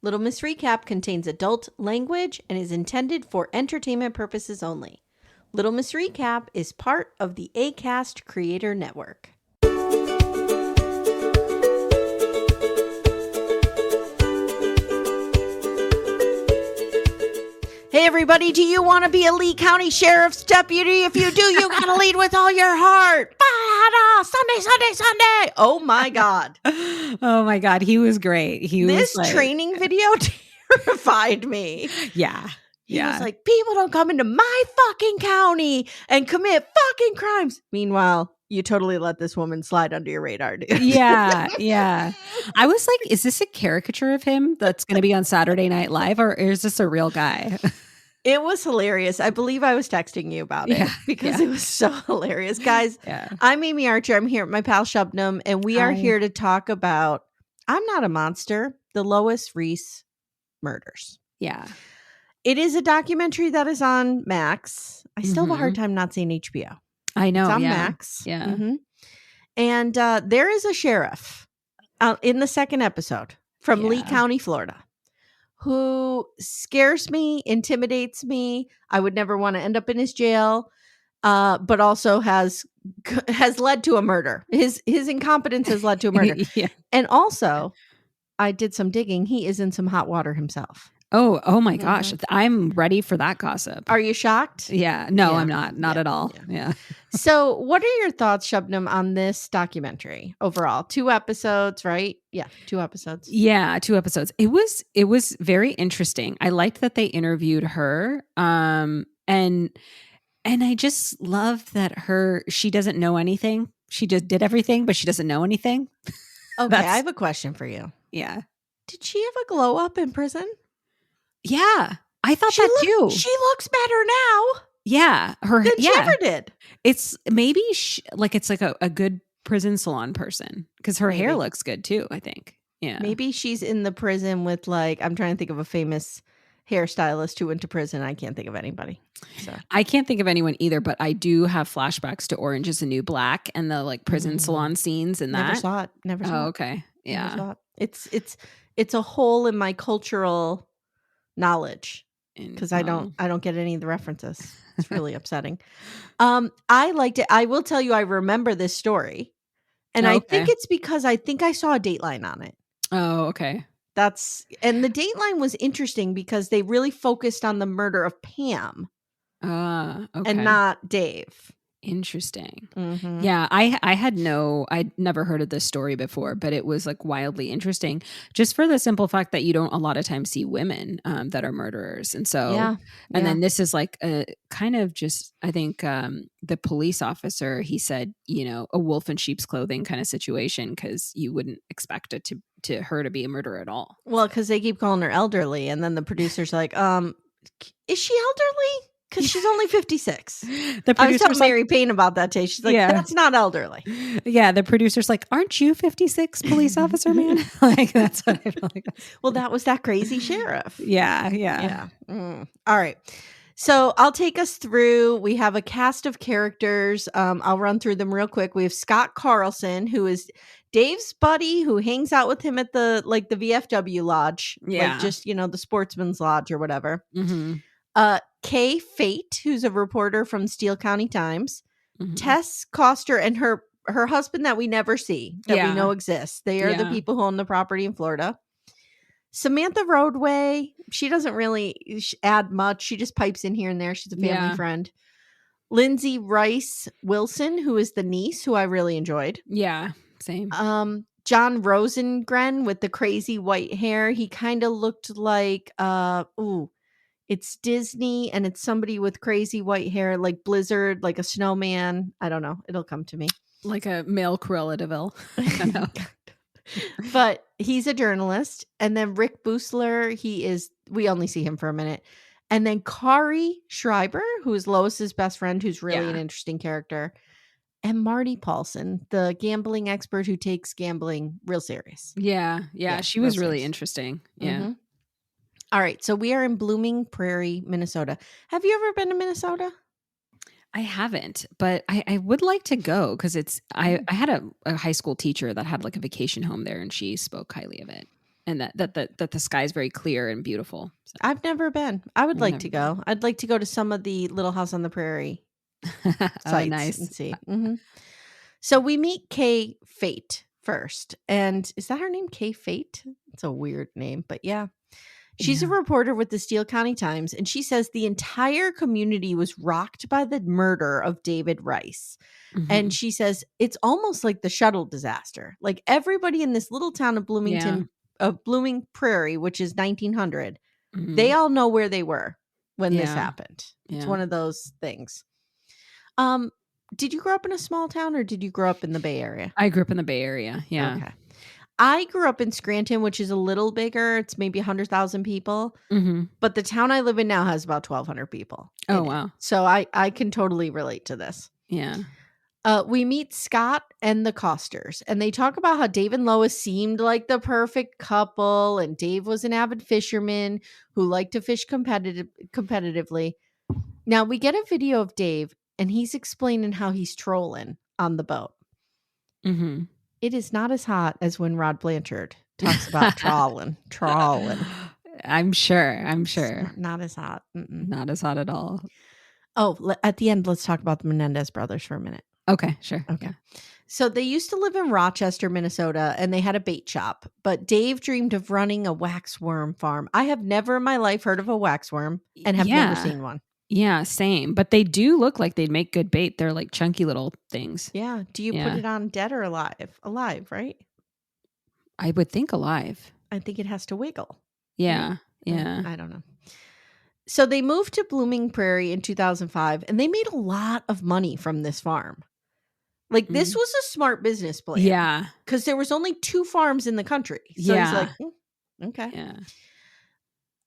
Little Miss Recap contains adult language and is intended for entertainment purposes only. Little Miss Recap is part of the Acast Creator Network. Hey everybody, do you want to be a Lee County Sheriff's deputy? If you do, you gotta lead with all your heart. Sunday, Sunday, Sunday. Oh my God. Oh my God. He was great. This training video terrified me. Yeah. He was like, people don't come into my fucking county and commit fucking crimes. Meanwhile, you totally let this woman slide under your radar, dude. Yeah. I was like, is this a caricature of him that's going to be on Saturday Night Live, or is this a real guy? It was hilarious. I believe I was texting you about it because it was so hilarious. Guys, I'm Amy Archer. I'm here with my pal Shabnam, and we are here to talk about I'm Not a Monster, the Lois Riess Murders. Yeah. It is a documentary that is on Max. I still have a hard time not saying HBO. I know. It's on Max. Yeah. Mm-hmm. And there is a sheriff in the second episode from Lee County, Florida, who scares me, intimidates me. I would never want to end up in his jail, but also has led to a murder. His incompetence has led to a murder. And also, I did some digging. He is in some hot water himself. Oh my gosh. I'm ready for that gossip. Are you shocked? Yeah. No, I'm not. Not at all. Yeah. So what are your thoughts, Shabnam, on this documentary overall? 2 episodes, right? Yeah, 2 episodes. Yeah, 2 episodes. It was very interesting. I liked that they interviewed her. And I just love that she doesn't know anything. She just did everything, but she doesn't know anything. Okay, I have a question for you. Yeah. Did she have a glow up in prison? Yeah, I thought that too. She looks better now. Yeah, than she ever did. It's maybe it's like a good prison salon person because her hair looks good too. I think. Yeah, maybe she's in the prison with I'm trying to think of a famous hairstylist who went to prison. I can't think of anybody. So I can't think of anyone either. But I do have flashbacks to Orange Is the New Black and the prison salon scenes and that. Never saw it. Never saw it. Oh, okay. Yeah. Never saw it. It's a hole in my cultural knowledge because I don't get any of the references. It's really upsetting. I liked it. I will tell you, I remember this story, and I think it's because I think I saw a Dateline on it. Oh, okay. And the Dateline was interesting because they really focused on the murder of Pam, and not Dave. Interesting. Mm-hmm. Yeah, I'd never heard of this story before, but it was wildly interesting just for the simple fact that you don't a lot of times see women that are murderers. And so, then this is a kind of just, I think the police officer, he said, a wolf in sheep's clothing kind of situation, because you wouldn't expect it to her to be a murderer at all. Well, because they keep calling her elderly. And then the producer's like, is she elderly? Because she's only 56. I was telling Mary Payne about that today. She's like, that's not elderly. Yeah, the producer's like, aren't you 56, police officer man? That's what I feel like. Well, that was that crazy sheriff. Yeah. All right. So I'll take us through. We have a cast of characters. I'll run through them real quick. We have Scott Carlson, who is Dave's buddy, who hangs out with him at the VFW lodge. Yeah. The sportsman's lodge or whatever. Mm-hmm. Kay Fate, who's a reporter from Steele County Times, Mm-hmm. Tess Coster, and her husband that we never see, that we know exists. They are the people who own the property in Florida. Samantha Roadway, she doesn't really add much. She just pipes in here and there. She's a family friend. Lindsay Rice Wilson, who is the niece, who I really enjoyed. Yeah, same. John Rosengren with the crazy white hair. He kind of looked like it's Disney, and it's somebody with crazy white hair, like Blizzard, like a snowman. I don't know. It'll come to me. Like a male Cruella de Vil. But he's a journalist. And then Rick Boosler, we only see him for a minute. And then Kari Schreiber, who is Lois's best friend, who's really an interesting character. And Marty Paulson, the gambling expert who takes gambling real serious. Yeah. She was really interesting. Yeah. Mm-hmm. All right. So we are in Blooming Prairie, Minnesota. Have you ever been to Minnesota? I haven't, but I would like to go because I had a high school teacher that had a vacation home there, and she spoke highly of it. and that the sky is very clear and beautiful. So. I've never been. I would like to go. Been. I'd like to go to some of the Little House on the Prairie sites and see. Mm-hmm. So we meet Kay Fate first. And is that her name? Kay Fate? It's a weird name, but yeah. She's a reporter with the Steele County Times, and she says the entire community was rocked by the murder of David Riess. Mm-hmm. And she says it's almost like the shuttle disaster. Like everybody in this little town of Bloomington, Blooming Prairie, which is 1900, they all know where they were when this happened. It's one of those things. Did you grow up in a small town or did you grow up in the Bay Area? I grew up in the Bay Area. Yeah. Okay. I grew up in Scranton, which is a little bigger. It's maybe 100,000 people. Mm-hmm. But the town I live in now has about 1,200 people. Oh, wow. So I can totally relate to this. Yeah. We meet Scott and the Costers, and they talk about how Dave and Lois seemed like the perfect couple, and Dave was an avid fisherman who liked to fish competitively. Now, we get a video of Dave, and he's explaining how he's trolling on the boat. Mm-hmm. It is not as hot as when Rod Blanchard talks about trawling. I'm sure. Not as hot. Mm-mm. Not as hot at all. Oh, at the end, let's talk about the Menendez brothers for a minute. Okay, sure. Okay. Yeah. So they used to live in Rochester, Minnesota, and they had a bait shop. But Dave dreamed of running a waxworm farm. I have never in my life heard of a waxworm and have never seen one. Yeah, same. But they do look like they'd make good bait. They're like chunky little things. Yeah. Do you put it on dead or alive? Alive, right? I would think alive. I think it has to wiggle. Yeah. Right? Yeah. I don't know. So they moved to Blooming Prairie in 2005, and they made a lot of money from this farm. Like, this was a smart business plan. Yeah. Because there was only 2 farms in the country. So he's like, okay. Yeah.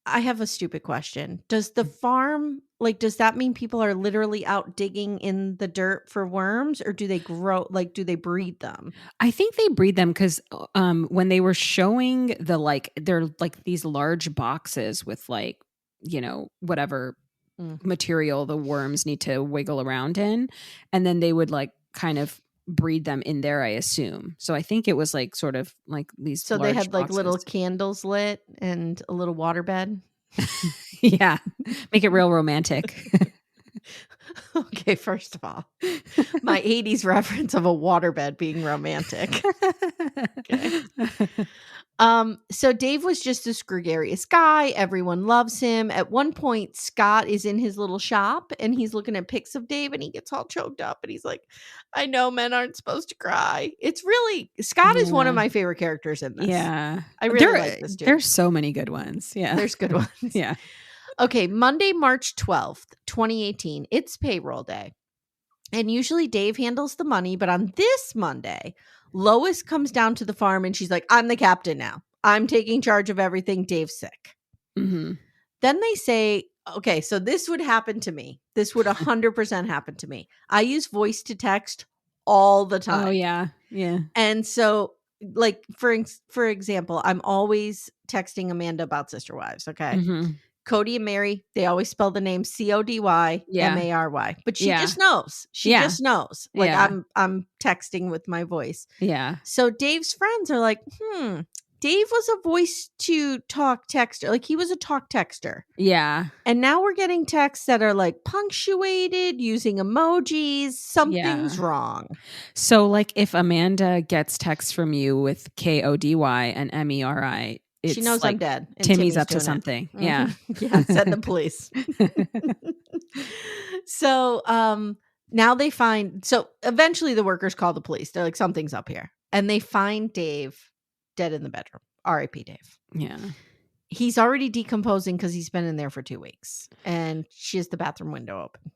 I have a stupid question. Does the farm, like, does that mean people are literally out digging in the dirt for worms, or do they grow, like, do they breed them? I think they breed them because when they were showing they're like these large boxes with like, you know, whatever material the worms need to wiggle around in. And then they would like kind of breed them in there, I assume. So I think it was like sort of like these. So they had like little candles lit and a little waterbed. Yeah. Make it real romantic. Okay, first of all, my 80s reference of a waterbed being romantic. Okay. So Dave was just this gregarious guy. Everyone loves him. At one point, Scott is in his little shop and he's looking at pics of Dave and he gets all choked up and he's like, I know men aren't supposed to cry. It's really, Scott is one of my favorite characters in this. Yeah. I really like this dude. There's so many good ones. Yeah. There's good ones. Yeah. Okay. Monday, March 12th, 2018. It's payroll day. And usually Dave handles the money, but on this Monday, Lois comes down to the farm and she's like, I'm the captain now. I'm taking charge of everything. Dave's sick. Mm-hmm. Then they say, okay, so this would happen to me. This would 100% happen to me. I use voice to text all the time. Oh, yeah. Yeah. And so, like, for example, I'm always texting Amanda about Sister Wives. Okay. Mm-hmm. Cody and Mary, they always spell the name CODY-MARY, but she just knows. She just knows. Like I'm texting with my voice. Yeah. So Dave's friends are like, Dave was a voice to talk texter. Like he was a talk texter. Yeah. And now we're getting texts that are like punctuated using emojis. Something's wrong. So like if Amanda gets text from you with KODY and MERI, she knows like I'm dead. Timmy's up to something. Mm-hmm. Yeah. Yeah. Send the police. So now they find, so eventually the workers call the police. They're like, something's up here. And they find Dave dead in the bedroom. R.I.P. Dave. Yeah. He's already decomposing because he's been in there for 2 weeks. And she has the bathroom window open.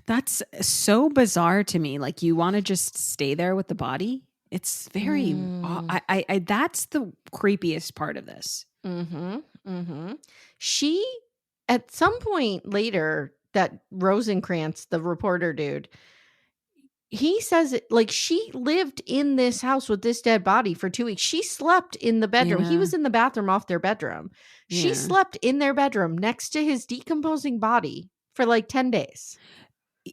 That's so bizarre to me. Like you want to just stay there with the body? It's very, I that's the creepiest part of this. Mm-hmm. Mm-hmm. She, at some point later, that Rosencrantz, the reporter dude, he says it like she lived in this house with this dead body for 2 weeks. She slept in the bedroom. Yeah. He was in the bathroom off their bedroom. Yeah. She slept in their bedroom next to his decomposing body for like 10 days.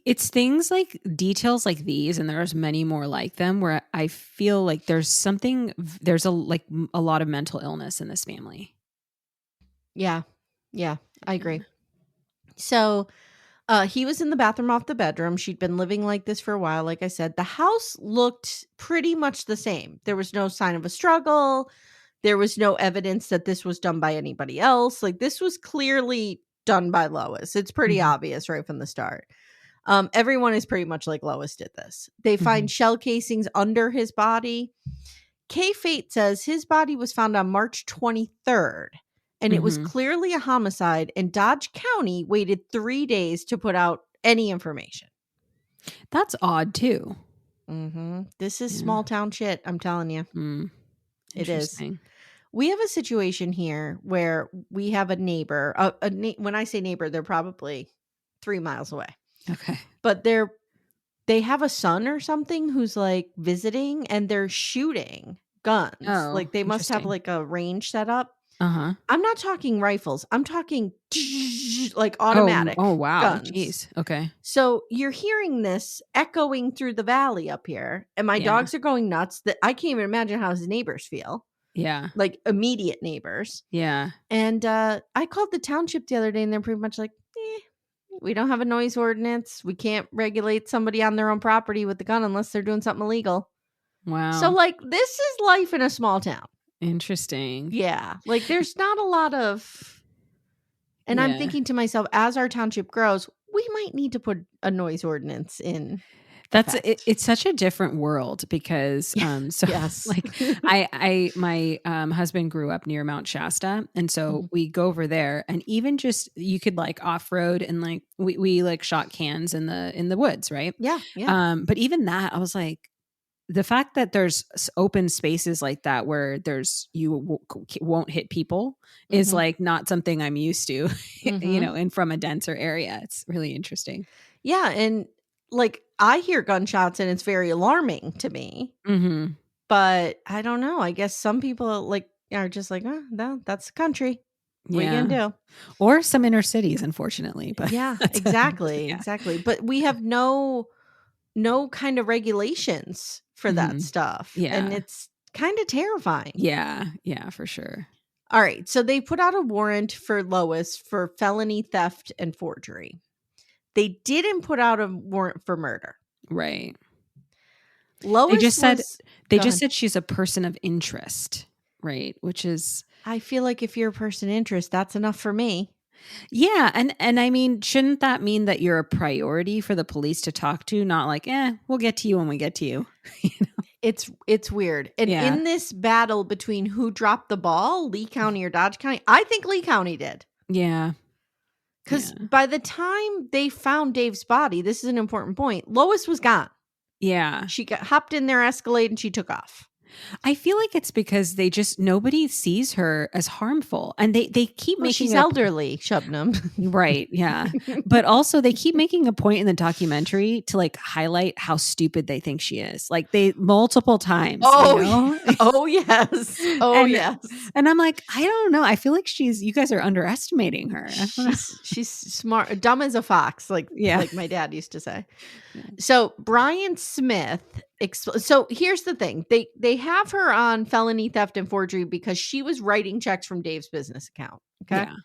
It's things like details like these, and there's many more like them, where I feel like there's a lot of mental illness in this family. Yeah. Yeah, I agree. So, he was in the bathroom off the bedroom. She'd been living like this for a while. Like I said, the house looked pretty much the same. There was no sign of a struggle. There was no evidence that this was done by anybody else. Like, this was clearly done by Lois. It's pretty obvious right from the start. Everyone is pretty much like Lois did this. They find shell casings under his body. K Fate says his body was found on March 23rd, and it was clearly a homicide, and Dodge County waited 3 days to put out any information. That's odd too. This is small town shit, I'm telling you. It is. We have a situation here where we have a neighbor. When I say neighbor, they're probably 3 miles away. Okay. But they have a son or something who's like visiting, and they're shooting guns. Oh, like they must have like a range set up. Uh-huh. I'm not talking rifles. I'm talking like automatic Oh wow. guns. Jeez. Okay. So you're hearing this echoing through the valley up here, and my dogs are going nuts. That I can't even imagine how his neighbors feel. Yeah. Like immediate neighbors. Yeah. And I called the township the other day, and they're pretty much like, we don't have a noise ordinance. We can't regulate somebody on their own property with the gun unless they're doing something illegal. Wow. So like, this is life in a small town. Interesting. Yeah. Like there's not a lot of, and I'm thinking to myself, as our township grows, we might need to put a noise ordinance in. It's such a different world because my husband grew up near Mount Shasta, and so we go over there, and even just you could like off-road, and like we like shot cans in the woods, right? Yeah. But even that, I was like, the fact that there's open spaces like that where you won't hit people is like not something I'm used to, and from a denser area. It's really interesting. Yeah. And like I hear gunshots and it's very alarming to me, but I don't know. I guess some people like are just like, oh, no, that's the country. What are you gonna do? Or some inner cities, unfortunately. But yeah, exactly. But we have no kind of regulations for that stuff. Yeah. And it's kind of terrifying. Yeah, for sure. All right. So they put out a warrant for Lois for felony theft and forgery. They didn't put out a warrant for murder. Right. Lois they just said she's a person of interest, right? Which is, I feel like if you're a person of interest, that's enough for me. Yeah, and I mean, shouldn't that mean that you're a priority for the police to talk to? Not like, we'll get to you when we get to you. It's weird. And in this battle between who dropped the ball, Lee County or Dodge County, I think Lee County did. Yeah. Because by the time they found Dave's body, this is an important point, Lois was gone. Yeah. She hopped in their Escalade and she took off. I feel like it's because nobody sees her as harmful, and they keep making she's elderly, Shabnam. Right. Yeah. But also they keep making a point in the documentary to like highlight how stupid they think she is. Like multiple times. Oh yes. Yes. And I'm like, I don't know. I feel like you guys are underestimating her. She's smart, dumb as a fox, like my dad used to say. So Brian Smith, so here's the thing. They have her on felony theft and forgery because she was writing checks from Dave's business account. Okay. Yeah.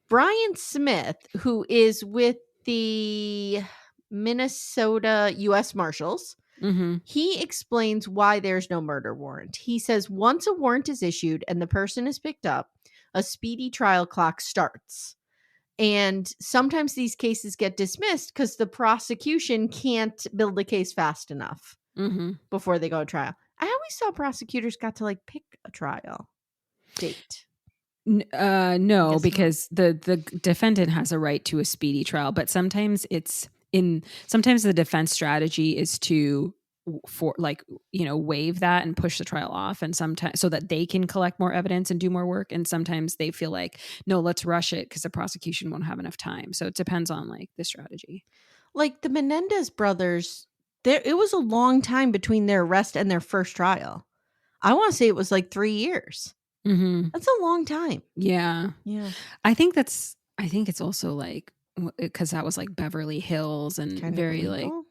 Brian Smith, who is with the Minnesota U.S. Marshals, he explains why there's no murder warrant. He says once a warrant is issued and the person is picked up, a speedy trial clock starts. And sometimes these cases get dismissed because the prosecution can't build a case fast enough before they go to trial. I always thought prosecutors got to like pick a trial date. No, because the defendant has a right to a speedy trial, but sometimes sometimes the defense strategy is to waive that and push the trial off, and sometimes so that they can collect more evidence and do more work, and sometimes they feel like, no, let's rush it because the prosecution won't have enough time. So it depends on like the strategy. Like the Menendez brothers, it was a long time between their arrest and their first trial. I want to say it was like 3 years. That's a long time. Yeah. I think it's also like because that was like Beverly Hills and Kind very of like, illegal?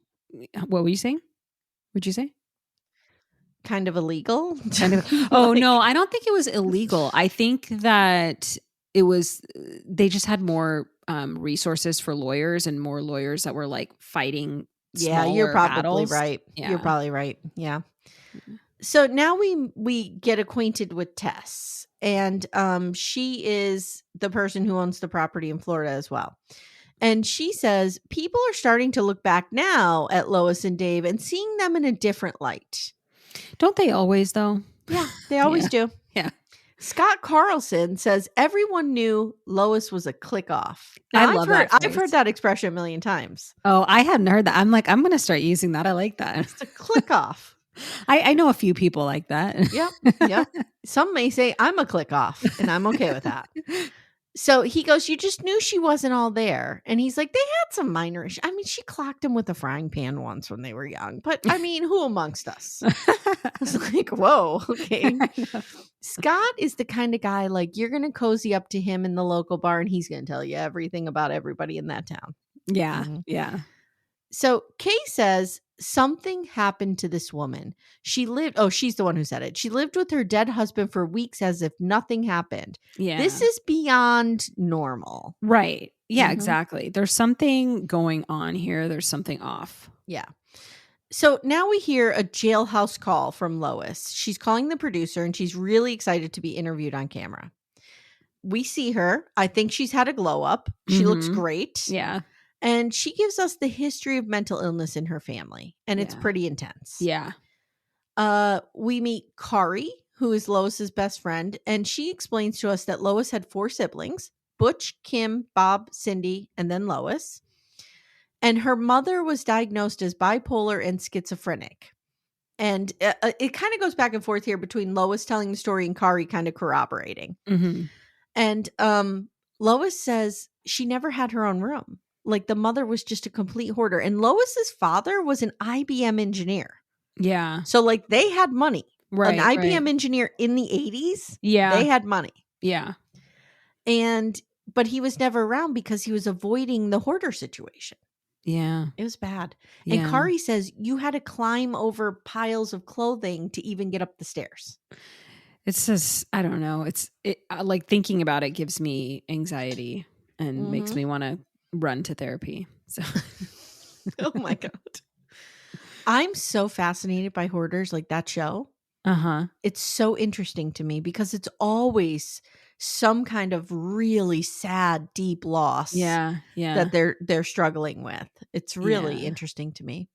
what were you saying? What'd you say? Kind of illegal? Kind of. Oh, no, I don't think it was illegal. I think that it was, they just had more resources for lawyers and more lawyers that were like fighting Yeah, you're smaller probably battles. right. Yeah. You're probably right. Yeah. So now we get acquainted with Tess, and she is the person who owns the property in Florida as well. And she says people are starting to look back now at Lois and Dave and seeing them in a different light. Don't they always, though? Yeah, they always do. Yeah. Scott Carlson says everyone knew Lois was a click off. I love that phrase. I've heard that expression a million times. Oh, I hadn't heard that. I'm like, I'm going to start using that. I like that. It's a click off. I know a few people like that. Yep. Some may say I'm a click off, and I'm okay with that. So he goes, you just knew she wasn't all there. And he's like, they had some minor issues. I mean, she clocked him with a frying pan once when they were young. But I mean, who amongst us? I was like, whoa, okay. Scott is the kind of guy, like, you're going to cozy up to him in the local bar, and he's going to tell you everything about everybody in that town. Yeah. Yeah. So Kay says something happened to this woman. She lived, she's the one who said it. She lived with her dead husband for weeks as if nothing happened. Yeah. This is beyond normal. Right. Yeah, exactly. There's something going on here. There's something off. Yeah. So now we hear a jailhouse call from Lois. She's calling the producer, and she's really excited to be interviewed on camera. We see her. I think she's had a glow up. She looks great. Yeah. And she gives us the history of mental illness in her family, and it's pretty intense. Yeah. We meet Kari, who is Lois's best friend, and she explains to us that Lois had 4 siblings: Butch, Kim, Bob, Cindy, and then Lois. And her mother was diagnosed as bipolar and schizophrenic. And it kind of goes back and forth here between Lois telling the story and Kari kind of corroborating. And Lois says she never had her own room. Like, the mother was just a complete hoarder. And Lois's father was an IBM engineer. Yeah. So, like, they had money. Right. An IBM engineer in the 80s. Yeah. They had money. Yeah. But he was never around because he was avoiding the hoarder situation. Yeah. It was bad. Yeah. And Kari says you had to climb over piles of clothing to even get up the stairs. It's just, I don't know. Like, thinking about it gives me anxiety and makes me want to run to therapy. So, oh my God. I'm so fascinated by hoarders, like that show. It's so interesting to me because it's always some kind of really sad, deep loss. Yeah. That they're struggling with. It's really interesting to me.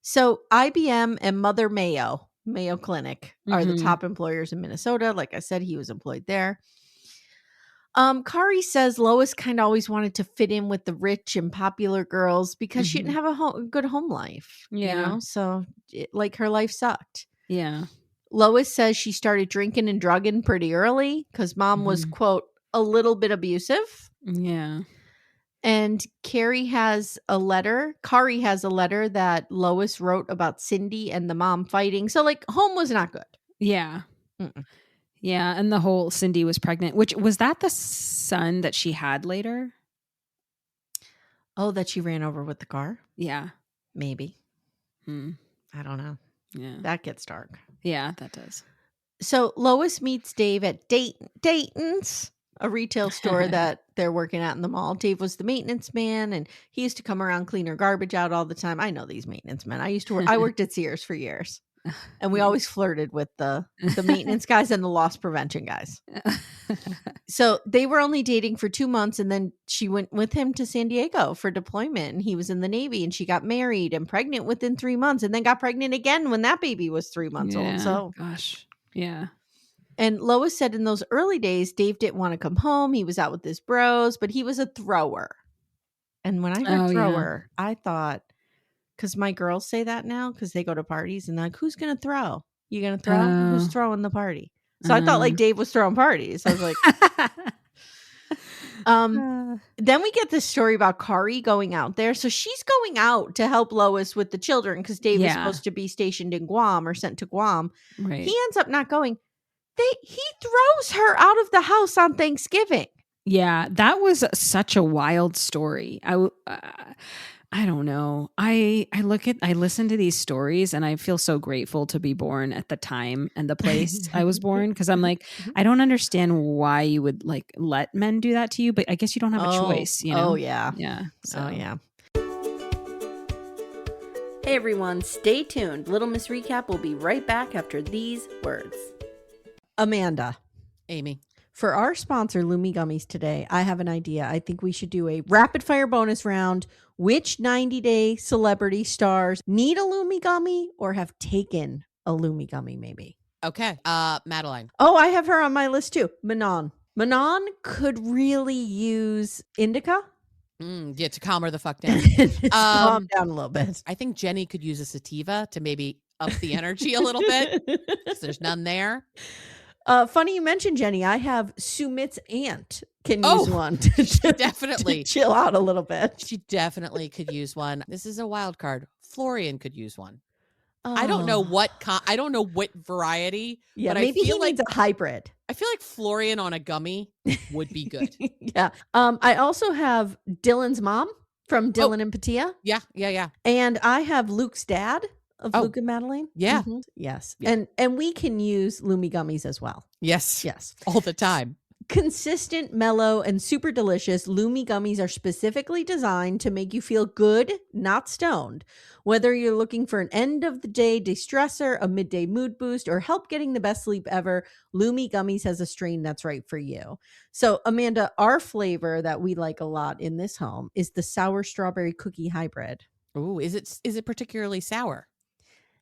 So IBM and Mother Mayo Clinic are the top employers in Minnesota. Like I said, he was employed there. Kari says Lois kind of always wanted to fit in with the rich and popular girls because she didn't have a good home life. Yeah. You know? So her life sucked. Yeah. Lois says she started drinking and drugging pretty early because mom was, quote, a little bit abusive. Yeah. And Kari has a letter that Lois wrote about Cindy and the mom fighting. So, like, home was not good. Yeah. Yeah. And the whole Cindy was pregnant, which was that the son that she had later? Oh, that she ran over with the car? Yeah. Maybe. I don't know. Yeah. That gets dark. Yeah, that does. So Lois meets Dave at Dayton's, a retail store that they're working at in the mall. Dave was the maintenance man, and he used to come around, clean her garbage out all the time. I know these maintenance men. I worked at Sears for years, and we always flirted with the maintenance guys and the loss prevention guys. So they were only dating for 2 months, and then she went with him to San Diego for deployment, and he was in the Navy, and she got married and pregnant within 3 months, and then got pregnant again when that baby was 3 months old. So, gosh. Yeah. And Lois said in those early days, Dave didn't want to come home. He was out with his bros, but he was a thrower. And when I heard thrower, I thought, because my girls say that now because they go to parties and they're like, who's going to throw? You going to throw? Who's throwing the party? So I thought like Dave was throwing parties. I was like, then we get this story about Kari going out there. So she's going out to help Lois with the children because Dave is supposed to be stationed in Guam or sent to Guam. Right. He ends up not going. He throws her out of the house on Thanksgiving. Yeah, that was such a wild story. I don't know. I listen to these stories and I feel so grateful to be born at the time and the place I was born, because I'm like, I don't understand why you would like let men do that to you, but I guess you don't have a choice, you know? Oh yeah. Yeah. So. Oh yeah. Hey everyone, stay tuned. Little Miss Recap will be right back after these words. Amanda. Amy. For our sponsor, Lumi Gummies today, I have an idea. I think we should do a rapid fire bonus round. Which 90-day celebrity stars need a Lumi Gummy or have taken a Lumi Gummy maybe? Okay. Madeline. Oh, I have her on my list too. Manon. Manon could really use indica. Yeah, to calm her the fuck down. Calm down a little bit. I think Jenny could use a sativa to maybe up the energy a little bit, because there's none there. Funny you mentioned Jenny. I have Sumit's aunt can use one to definitely to chill out a little bit. She definitely could use one. This is a wild card. Florian could use one. I don't know what variety. Yeah, but maybe I feel he needs a hybrid. I feel like Florian on a gummy would be good. Yeah. I also have Dylan's mom from Dylan and Patia. Yeah. And I have Luke's dad of Luke and Madeline. Yeah. Mm-hmm. Yes. Yeah. And we can use Lumi Gummies as well. Yes. Yes. All the time. Consistent, mellow, and super delicious, Lumi Gummies are specifically designed to make you feel good, not stoned. Whether you're looking for an end-of-the-day de-stressor, a midday mood boost, or help getting the best sleep ever, Lumi Gummies has a strain that's right for you. So, Amanda, our flavor that we like a lot in this home is the sour strawberry cookie hybrid. Ooh, is it particularly sour?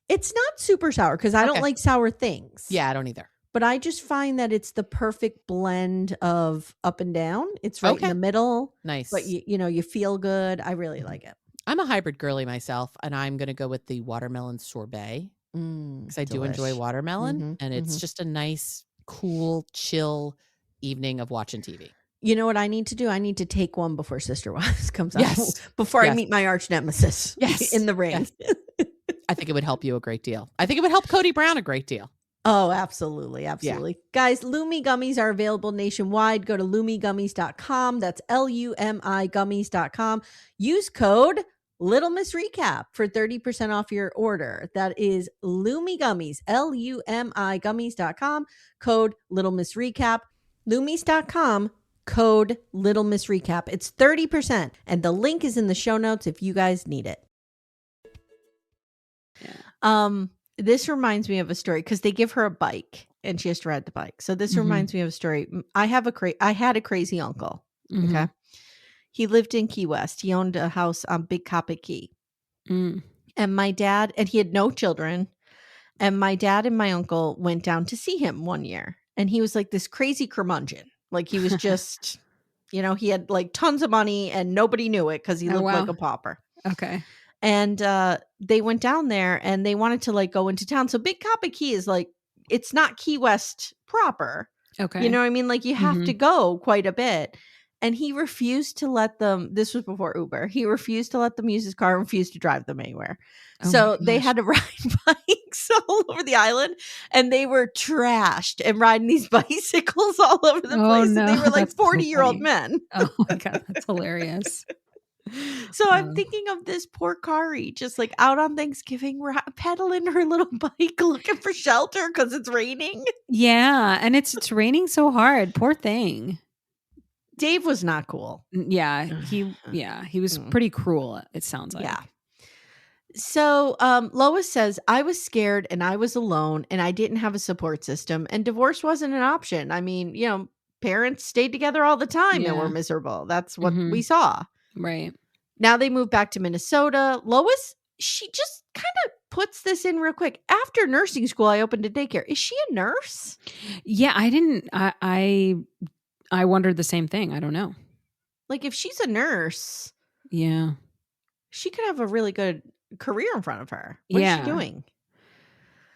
It's not super sour because I don't like sour things. Yeah, I don't either. But I just find that it's the perfect blend of up and down. It's right in the middle. Nice. But you feel good. I really like it. I'm a hybrid girly myself, and I'm going to go with the watermelon sorbet because I do enjoy watermelon, and it's just a nice, cool, chill evening of watching TV. You know what I need to do? I need to take one before Sister Wives comes out. Before I meet my arch nemesis in the ring. Yes. I think it would help you a great deal. I think it would help Cody Brown a great deal. Oh, absolutely. Absolutely. Yeah. Guys, Lumi Gummies are available nationwide. Go to lumigummies.com. That's LUMI gummies.com. Use code Little Miss Recap for 30% off your order. That is Lumi Gummies, LUMI gummies.com. Code Little Miss Recap. Lumis.com. Code Little Miss Recap. It's 30%. And the link is in the show notes if you guys need it. Yeah. This reminds me of a story because they give her a bike and she has to ride the bike. So this reminds me of a story. I had a crazy uncle. Okay. He lived in Key West. He owned a house on Big Coppic Key. And my dad, and he had no children. And my dad and my uncle went down to see him one year. And he was like this crazy curmudgeon. Like he was just, he had like tons of money and nobody knew it because he looked like a pauper. Okay. And they went down there and they wanted to like go into town. So Big Coppic Key is like, it's not Key West proper. Okay. You know what I mean? Like you have to go quite a bit. And he refused to let them, this was before Uber. He refused to let them use his car, refused to drive them anywhere. So they had to ride bikes all over the island and they were trashed and riding these bicycles all over the place. No, and they were like 40-year-old men. Oh my God, that's hilarious. So I'm thinking of this poor Kari just like out on Thanksgiving, pedaling her little bike looking for shelter because it's raining. Yeah. And it's raining so hard. Poor thing. Dave was not cool. Yeah. He was pretty cruel, it sounds like. Yeah. So Lois says, I was scared and I was alone and I didn't have a support system and divorce wasn't an option. I mean, parents stayed together all the time and were miserable. That's what we saw. Right. Now they moved back to Minnesota. Lois, she just kind of puts this in real quick. After nursing school, I opened a daycare. Is she a nurse? Yeah, I wondered the same thing. I don't know. Like if she's a nurse, yeah, she could have a really good career in front of her. What is she doing?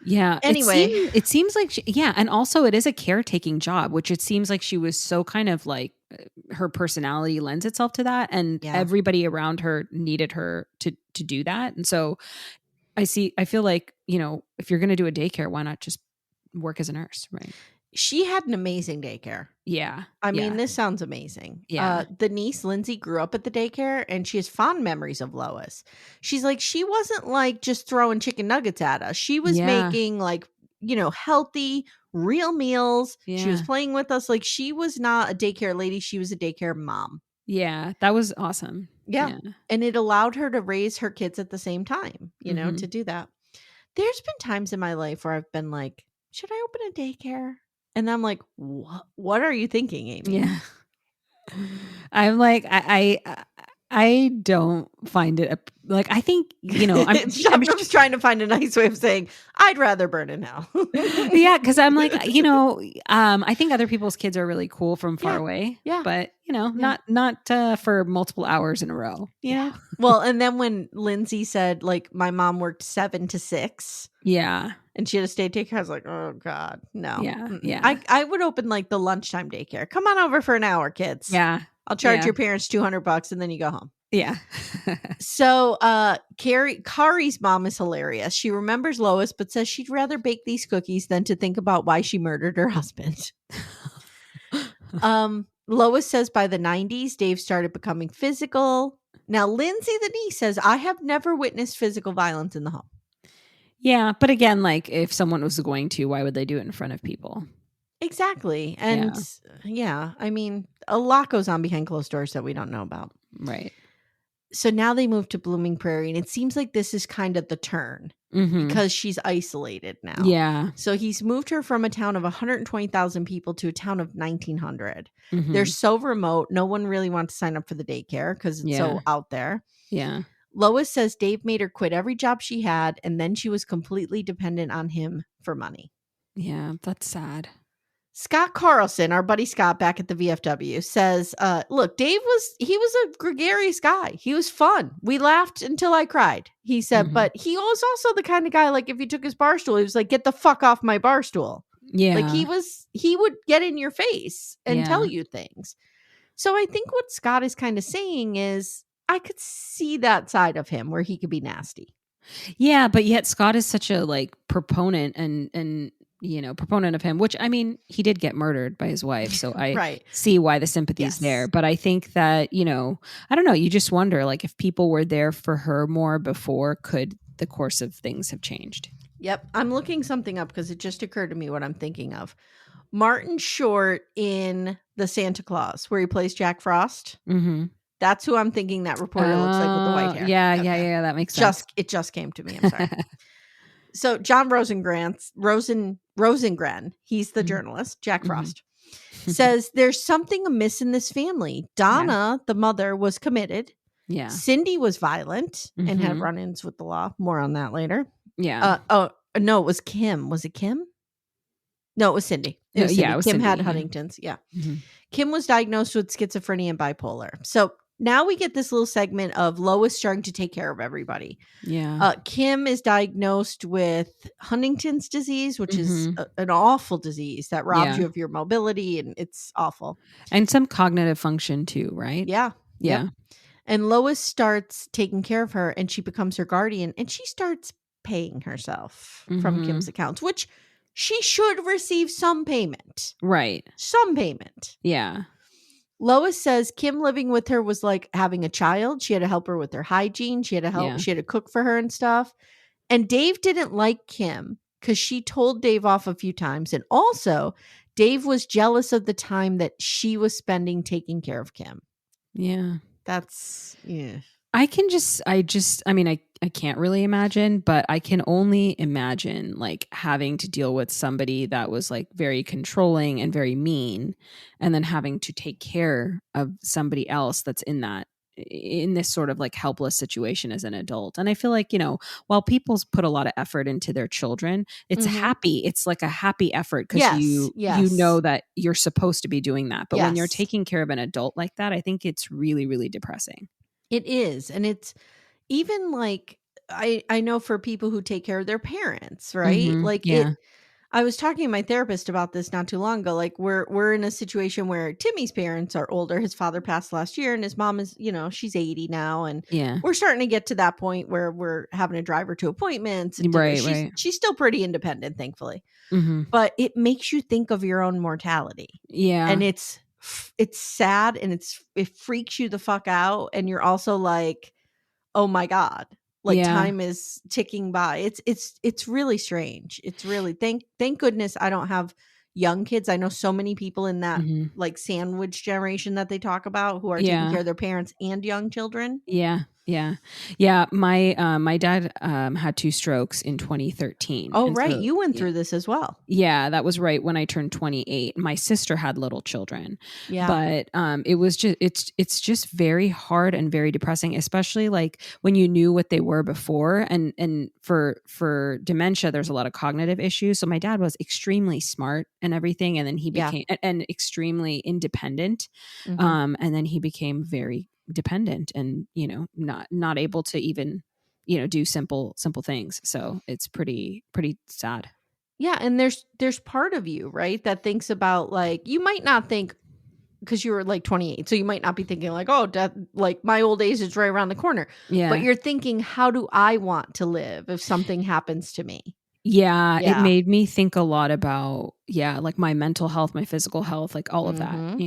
Yeah. Anyway, it seems like and also it is a caretaking job, which it seems like she was so kind of like her personality lends itself to that, and everybody around her needed her to do that. And so I feel like, if you're going to do a daycare, why not just work as a nurse, right? she had an amazing daycare. Yeah. I mean, this sounds amazing. Yeah. The niece, Lindsay, grew up at the daycare and she has fond memories of Lois. She's like, she wasn't like just throwing chicken nuggets at us. She was making like, healthy, real meals. Yeah. She was playing with us. Like, she was not a daycare lady. She was a daycare mom. Yeah. That was awesome. Yeah. And it allowed her to raise her kids at the same time, to do that. There's been times in my life where I've been like, should I open a daycare? And I'm like, what are you thinking, Amy? Yeah. I'm like, I don't find it like, I think, I'm just trying to find a nice way of saying I'd rather burn in hell. Yeah, because I'm like, I think other people's kids are really cool from far away. Yeah. But not for multiple hours in a row. Yeah. Well, and then when Lindsay said like my mom worked 7 to 6. Yeah. And she had to stay daycare. I was like, oh God, no. Yeah. Yeah. I would open like the lunchtime daycare. Come on over for an hour, kids. Yeah. I'll charge your parents $200 and then you go home. Yeah. So Kari's mom is hilarious. She remembers Lois, but says she'd rather bake these cookies than to think about why she murdered her husband. Lois says by the 90s, Dave started becoming physical. Now, Lindsay, the niece, says, I have never witnessed physical violence in the home. Yeah. But again, like if someone was going to, why would they do it in front of people? Exactly. And I mean, a lot goes on behind closed doors that we don't know about. Right. So now they move to Blooming Prairie, and it seems like this is kind of the turn because she's isolated now. Yeah. So he's moved her from a town of 120,000 people to a town of 1,900. They're so remote. No one really wants to sign up for the daycare because it's so out there. Yeah. Lois says Dave made her quit every job she had, and then she was completely dependent on him for money. Yeah, that's sad. Scott Carlson, our buddy Scott back at the VFW, says, look, Dave was a gregarious guy. He was fun. We laughed until I cried. He said, but he was also the kind of guy, like if you took his bar stool, he was like, get the fuck off my bar stool. Yeah. Like he would get in your face and tell you things. So I think what Scott is kind of saying is I could see that side of him where he could be nasty. Yeah, but yet Scott is such a like proponent and proponent of him, which I mean, he did get murdered by his wife. So I see why the sympathy's there. But I think that, I don't know, you just wonder like if people were there for her more before, could the course of things have changed? Yep. I'm looking something up because it just occurred to me what I'm thinking of. Martin Short in The Santa Claus, where he plays Jack Frost. Mm-hmm. That's who I'm thinking that reporter looks like with the white hair. Yeah. That makes sense. It just came to me. I'm sorry. So John Rosengren, he's the journalist, Jack Frost, says there's something amiss in this family. Donna, the mother, was committed. Yeah. Cindy was violent and had run-ins with the law. More on that later. Yeah. No, it was Kim. Was it Kim? No, it was Cindy. It was Cindy. Kim Cindy, had Huntington's. Yeah. Kim was diagnosed with schizophrenia and bipolar. So now we get this little segment of Lois starting to take care of everybody. Yeah. Kim is diagnosed with Huntington's disease, which is an awful disease that robs you of your mobility, and it's awful. And some cognitive function too, right? Yeah. Yeah. Yep. And Lois starts taking care of her, and she becomes her guardian, and she starts paying herself from Kim's accounts, which she should receive some payment. Right. Some payment. Yeah. Lois says Kim living with her was like having a child. She had to help her with her hygiene. She had to help. She had to cook for her and stuff. And Dave didn't like Kim because she told Dave off a few times. And also, Dave was jealous of the time that she was spending taking care of Kim. Yeah. That's, I can't really imagine, but I can only imagine like having to deal with somebody that was like very controlling and very mean, and then having to take care of somebody else that's in this sort of like helpless situation as an adult. And I feel like, while people put a lot of effort into their children, it's it's like a happy effort because you know that you're supposed to be doing that. But when you're taking care of an adult like that, I think it's really, really depressing. It is. And it's even like, I know for people who take care of their parents, right? I was talking to my therapist about this not too long ago. Like we're in a situation where Timmy's parents are older. His father passed last year and his mom is, she's 80 now. And we're starting to get to that point where we're having to drive her to appointments. And Right. She's still pretty independent, thankfully. Mm-hmm. But it makes you think of your own mortality. Yeah. And it's sad and it freaks you the fuck out. And you're also like, oh my God. Like time is ticking by. It's really strange. It's really thank goodness I don't have young kids. I know so many people in that like sandwich generation that they talk about who are taking care of their parents and young children. Yeah. My dad had 2 strokes in 2013. Oh, right. So, you went through this as well. Yeah, that was right when I turned 28. My sister had little children. Yeah. But it was just it's just very hard and very depressing, especially like when you knew what they were before. And for dementia, there's a lot of cognitive issues. So my dad was extremely smart and everything, and then he became and extremely independent. And then he became very dependent and not able to even do simple things. So it's pretty sad. Yeah, and there's part of you, right, that thinks about like you might not think because you were like 28, so you might not be thinking like, oh, death, like my old age is right around the corner. But you're thinking, how do I want to live if something happens to me? Yeah, it made me think a lot about, like my mental health, my physical health, like all of that,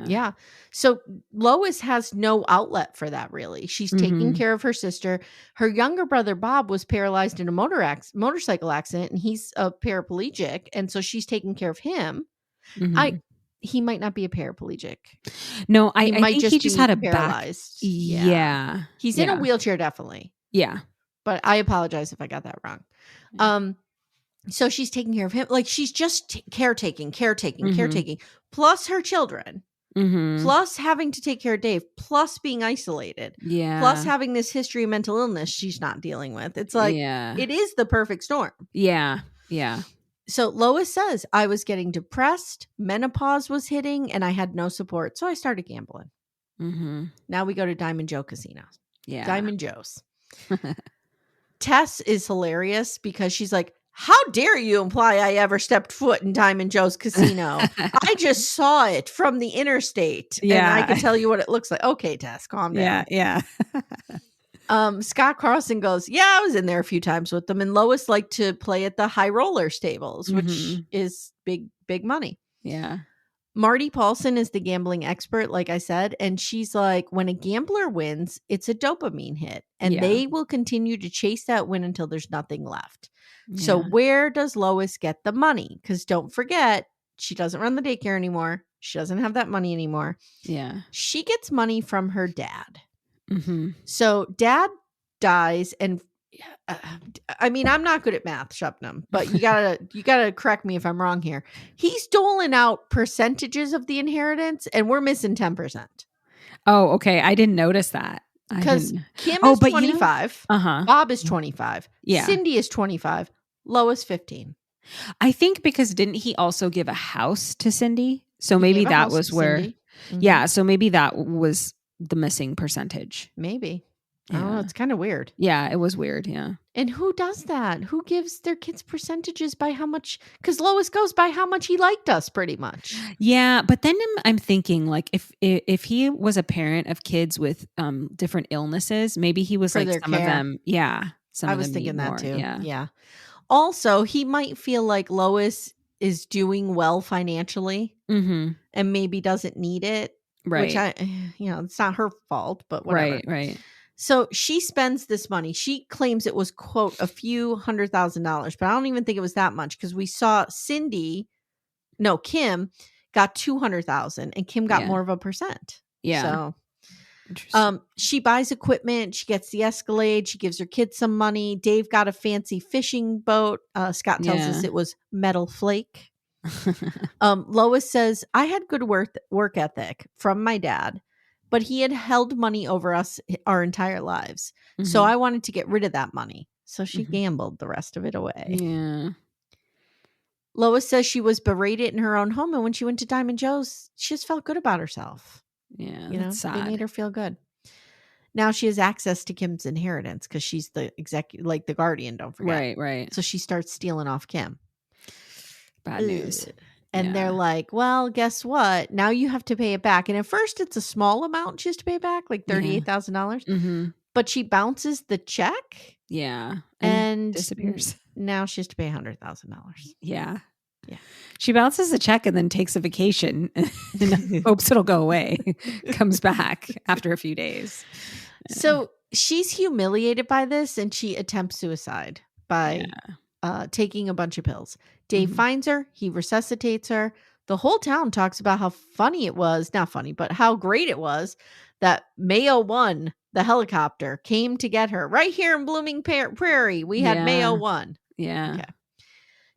Yeah. So Lois has no outlet for that, really. She's taking care of her sister. Her younger brother, Bob, was paralyzed in a motorcycle accident, and he's a paraplegic. And so she's taking care of him. He might not be a paraplegic. No, I think he just had a paralyzed. Yeah. He's in a wheelchair, definitely. Yeah. But I apologize if I got that wrong. So she's taking care of him. Like she's just caretaking, plus her children, plus having to take care of Dave, plus being isolated, plus having this history of mental illness she's not dealing with. It's like, it is the perfect storm. Yeah. So Lois says, I was getting depressed, menopause was hitting, and I had no support. So I started gambling. Now we go to Diamond Joe Casino. Yeah. Diamond Joe's. Tess is hilarious because she's like, how dare you imply I ever stepped foot in Diamond Joe's Casino? I just saw it from the interstate. And I can tell you what it looks like. Okay, Tess, calm down. Yeah. Scott Carlson goes, I was in there a few times with them. And Lois liked to play at the high roller stables, which is big money. Yeah. Marty Paulson is the gambling expert, like I said, and she's like, when a gambler wins, it's a dopamine hit, and they will continue to chase that win until there's nothing left. Yeah. So where does Lois get the money? Because don't forget, she doesn't run the daycare anymore. She doesn't have that money anymore. Yeah. She gets money from her dad. So dad dies, and I mean, I'm not good at math, Shabnam, but you gotta correct me if I'm wrong here. He's doling out percentages of the inheritance, and we're missing 10%. Oh, okay. I didn't notice that. Because Kim is 25. Bob is 25. Yeah. Cindy is 25. Lois 15. I think because didn't he also give a house to Cindy? So maybe that was where. Yeah. So maybe that was the missing percentage. Maybe. Yeah. Oh, it's kind of weird. Yeah, it was weird. Yeah. And who does that? Who gives their kids percentages by how much? Because Lois goes by how much he liked us, pretty much. Yeah, but then I'm thinking, like, if he was a parent of kids with different illnesses, maybe he was for like some care. Of them. Yeah, some I of was them thinking that more. too. Yeah. Also, he might feel like Lois is doing well financially, and maybe doesn't need it. Right. Which it's not her fault, but whatever. Right. So she spends this money. She claims it was, quote, a few $100,000, but I don't even think it was that much because we saw Kim got $200,000 and Kim got more of a percent. Yeah. So she buys equipment. She gets the Escalade. She gives her kids some money. Dave got a fancy fishing boat. Scott tells us it was Metal Flake. Lois says, I had good work ethic from my dad, but he had held money over us our entire lives. So I wanted to get rid of that money. So she gambled the rest of it away. Yeah. Lois says she was berated in her own home. And when she went to Diamond Joe's, she just felt good about herself. Yeah. That's sad. They made her feel good. Now she has access to Kim's inheritance because she's the executive, like the guardian, don't forget. Right. So she starts stealing off Kim. Bad news. And they're like, well, guess what? Now you have to pay it back. And at first it's a small amount she has to pay back, like $38,000. Mm-hmm. But she bounces the check. Yeah. And disappears. Now she has to pay $100,000. Yeah. Yeah. She bounces the check and then takes a vacation and hopes it'll go away. Comes back after a few days. So she's humiliated by this and she attempts suicide by taking a bunch of pills. Dave finds her. He resuscitates her. The whole town talks about how funny it was. Not funny, but how great it was that Mayo 1, the helicopter, came to get her right here in Blooming Prairie. We had Mayo 1. Yeah. Okay.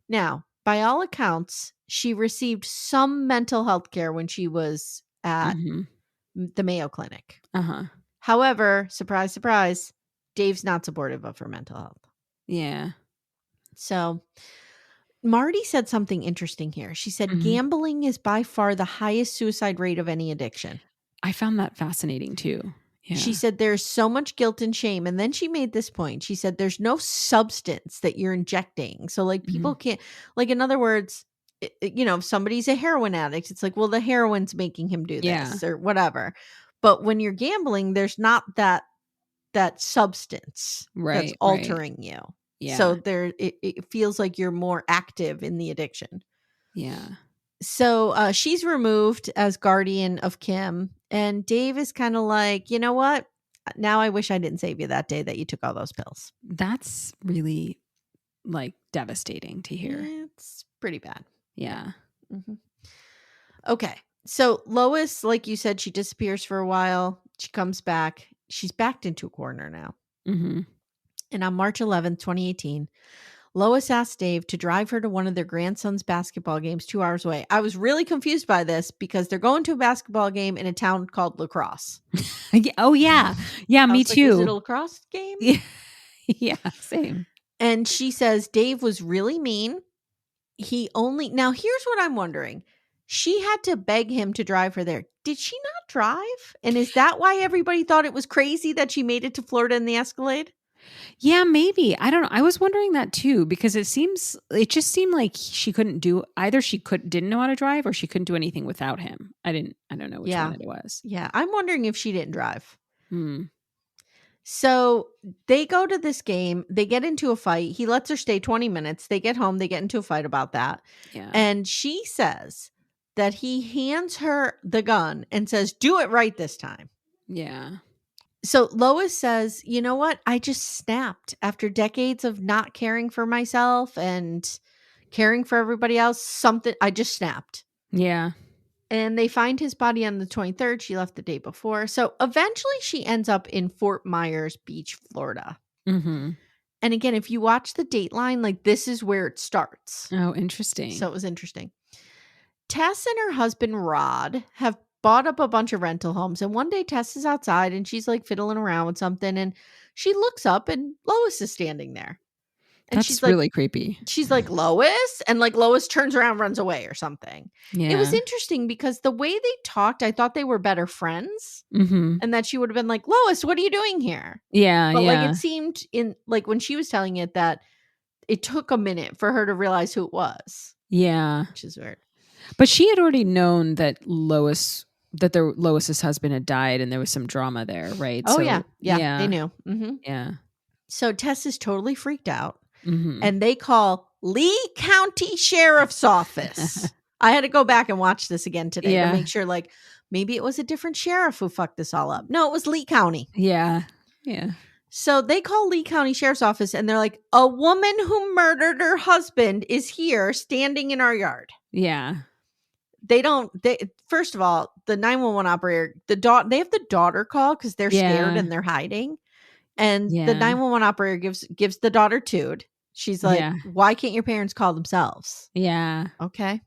Now, by all accounts, she received some mental health care when she was at the Mayo Clinic. However, surprise, surprise, Dave's not supportive of her mental health. Yeah. So Marty said something interesting here. She said gambling is by far the highest suicide rate of any addiction. I found that fascinating too. Yeah. She said there's so much guilt and shame. And then she made this point. She said there's no substance that you're injecting. So like people can't, like in other words, if somebody's a heroin addict, it's like, well, the heroin's making him do this or whatever. But when you're gambling, there's not that substance that's altering you. Yeah. So it feels like you're more active in the addiction. Yeah. So she's removed as guardian of Kim. And Dave is kind of like, you know what? Now I wish I didn't save you that day that you took all those pills. That's really like devastating to hear. It's pretty bad. Yeah. Okay. So Lois, like you said, she disappears for a while. She comes back. She's backed into a corner now. And on March 11th, 2018, Lois asked Dave to drive her to one of their grandson's basketball games 2 hours away. I was really confused by this because they're going to a basketball game in a town called La Crosse. Oh, yeah. Yeah, me too. Is it a lacrosse game? Yeah, same. And she says Dave was really mean. Now here's what I'm wondering. She had to beg him to drive her there. Did she not drive? And is that why everybody thought it was crazy that she made it to Florida in the Escalade? Yeah, maybe. I don't know. I was wondering that too, because it just seemed like she couldn't do either. She didn't know how to drive, or she couldn't do anything without him. I don't know which one it was. Yeah. I'm wondering if she didn't drive. So they go to this game. They get into a fight. He lets her stay 20 minutes. They get home. They get into a fight about that. Yeah. And she says that he hands her the gun and says, do it right this time. Yeah. So Lois says, you know what? I just snapped after decades of not caring for myself and caring for everybody else. I just snapped. Yeah. And they find his body on the 23rd. She left the day before. So eventually she ends up in Fort Myers Beach, Florida. And again, if you watch the Dateline, like this is where it starts. Oh, interesting. So it was interesting. Tess and her husband, Rod, have bought up a bunch of rental homes. And one day Tess is outside and she's like fiddling around with something. And she looks up and Lois is standing there. And that's really creepy. She's like, Lois? And like Lois turns around, runs away or something. Yeah. It was interesting because the way they talked, I thought they were better friends. And that she would have been like, Lois, what are you doing here? Yeah. But like it seemed when she was telling it that it took a minute for her to realize who it was. Yeah. Which is weird. But she had already known that Lois's husband had died and there was some drama there, right? Oh, so, yeah. They knew. Yeah. So Tess is totally freaked out. And they call Lee County Sheriff's Office. I had to go back and watch this again today to make sure, like, maybe it was a different sheriff who fucked this all up. No, it was Lee County. Yeah. Yeah. So they call Lee County Sheriff's Office and they're like, a woman who murdered her husband is here standing in our yard. Yeah. First of all, the 911 operator, they have the daughter call because they're scared and they're hiding. And the 911 operator gives the daughter Tude. She's like, why can't your parents call themselves? Yeah. Okay.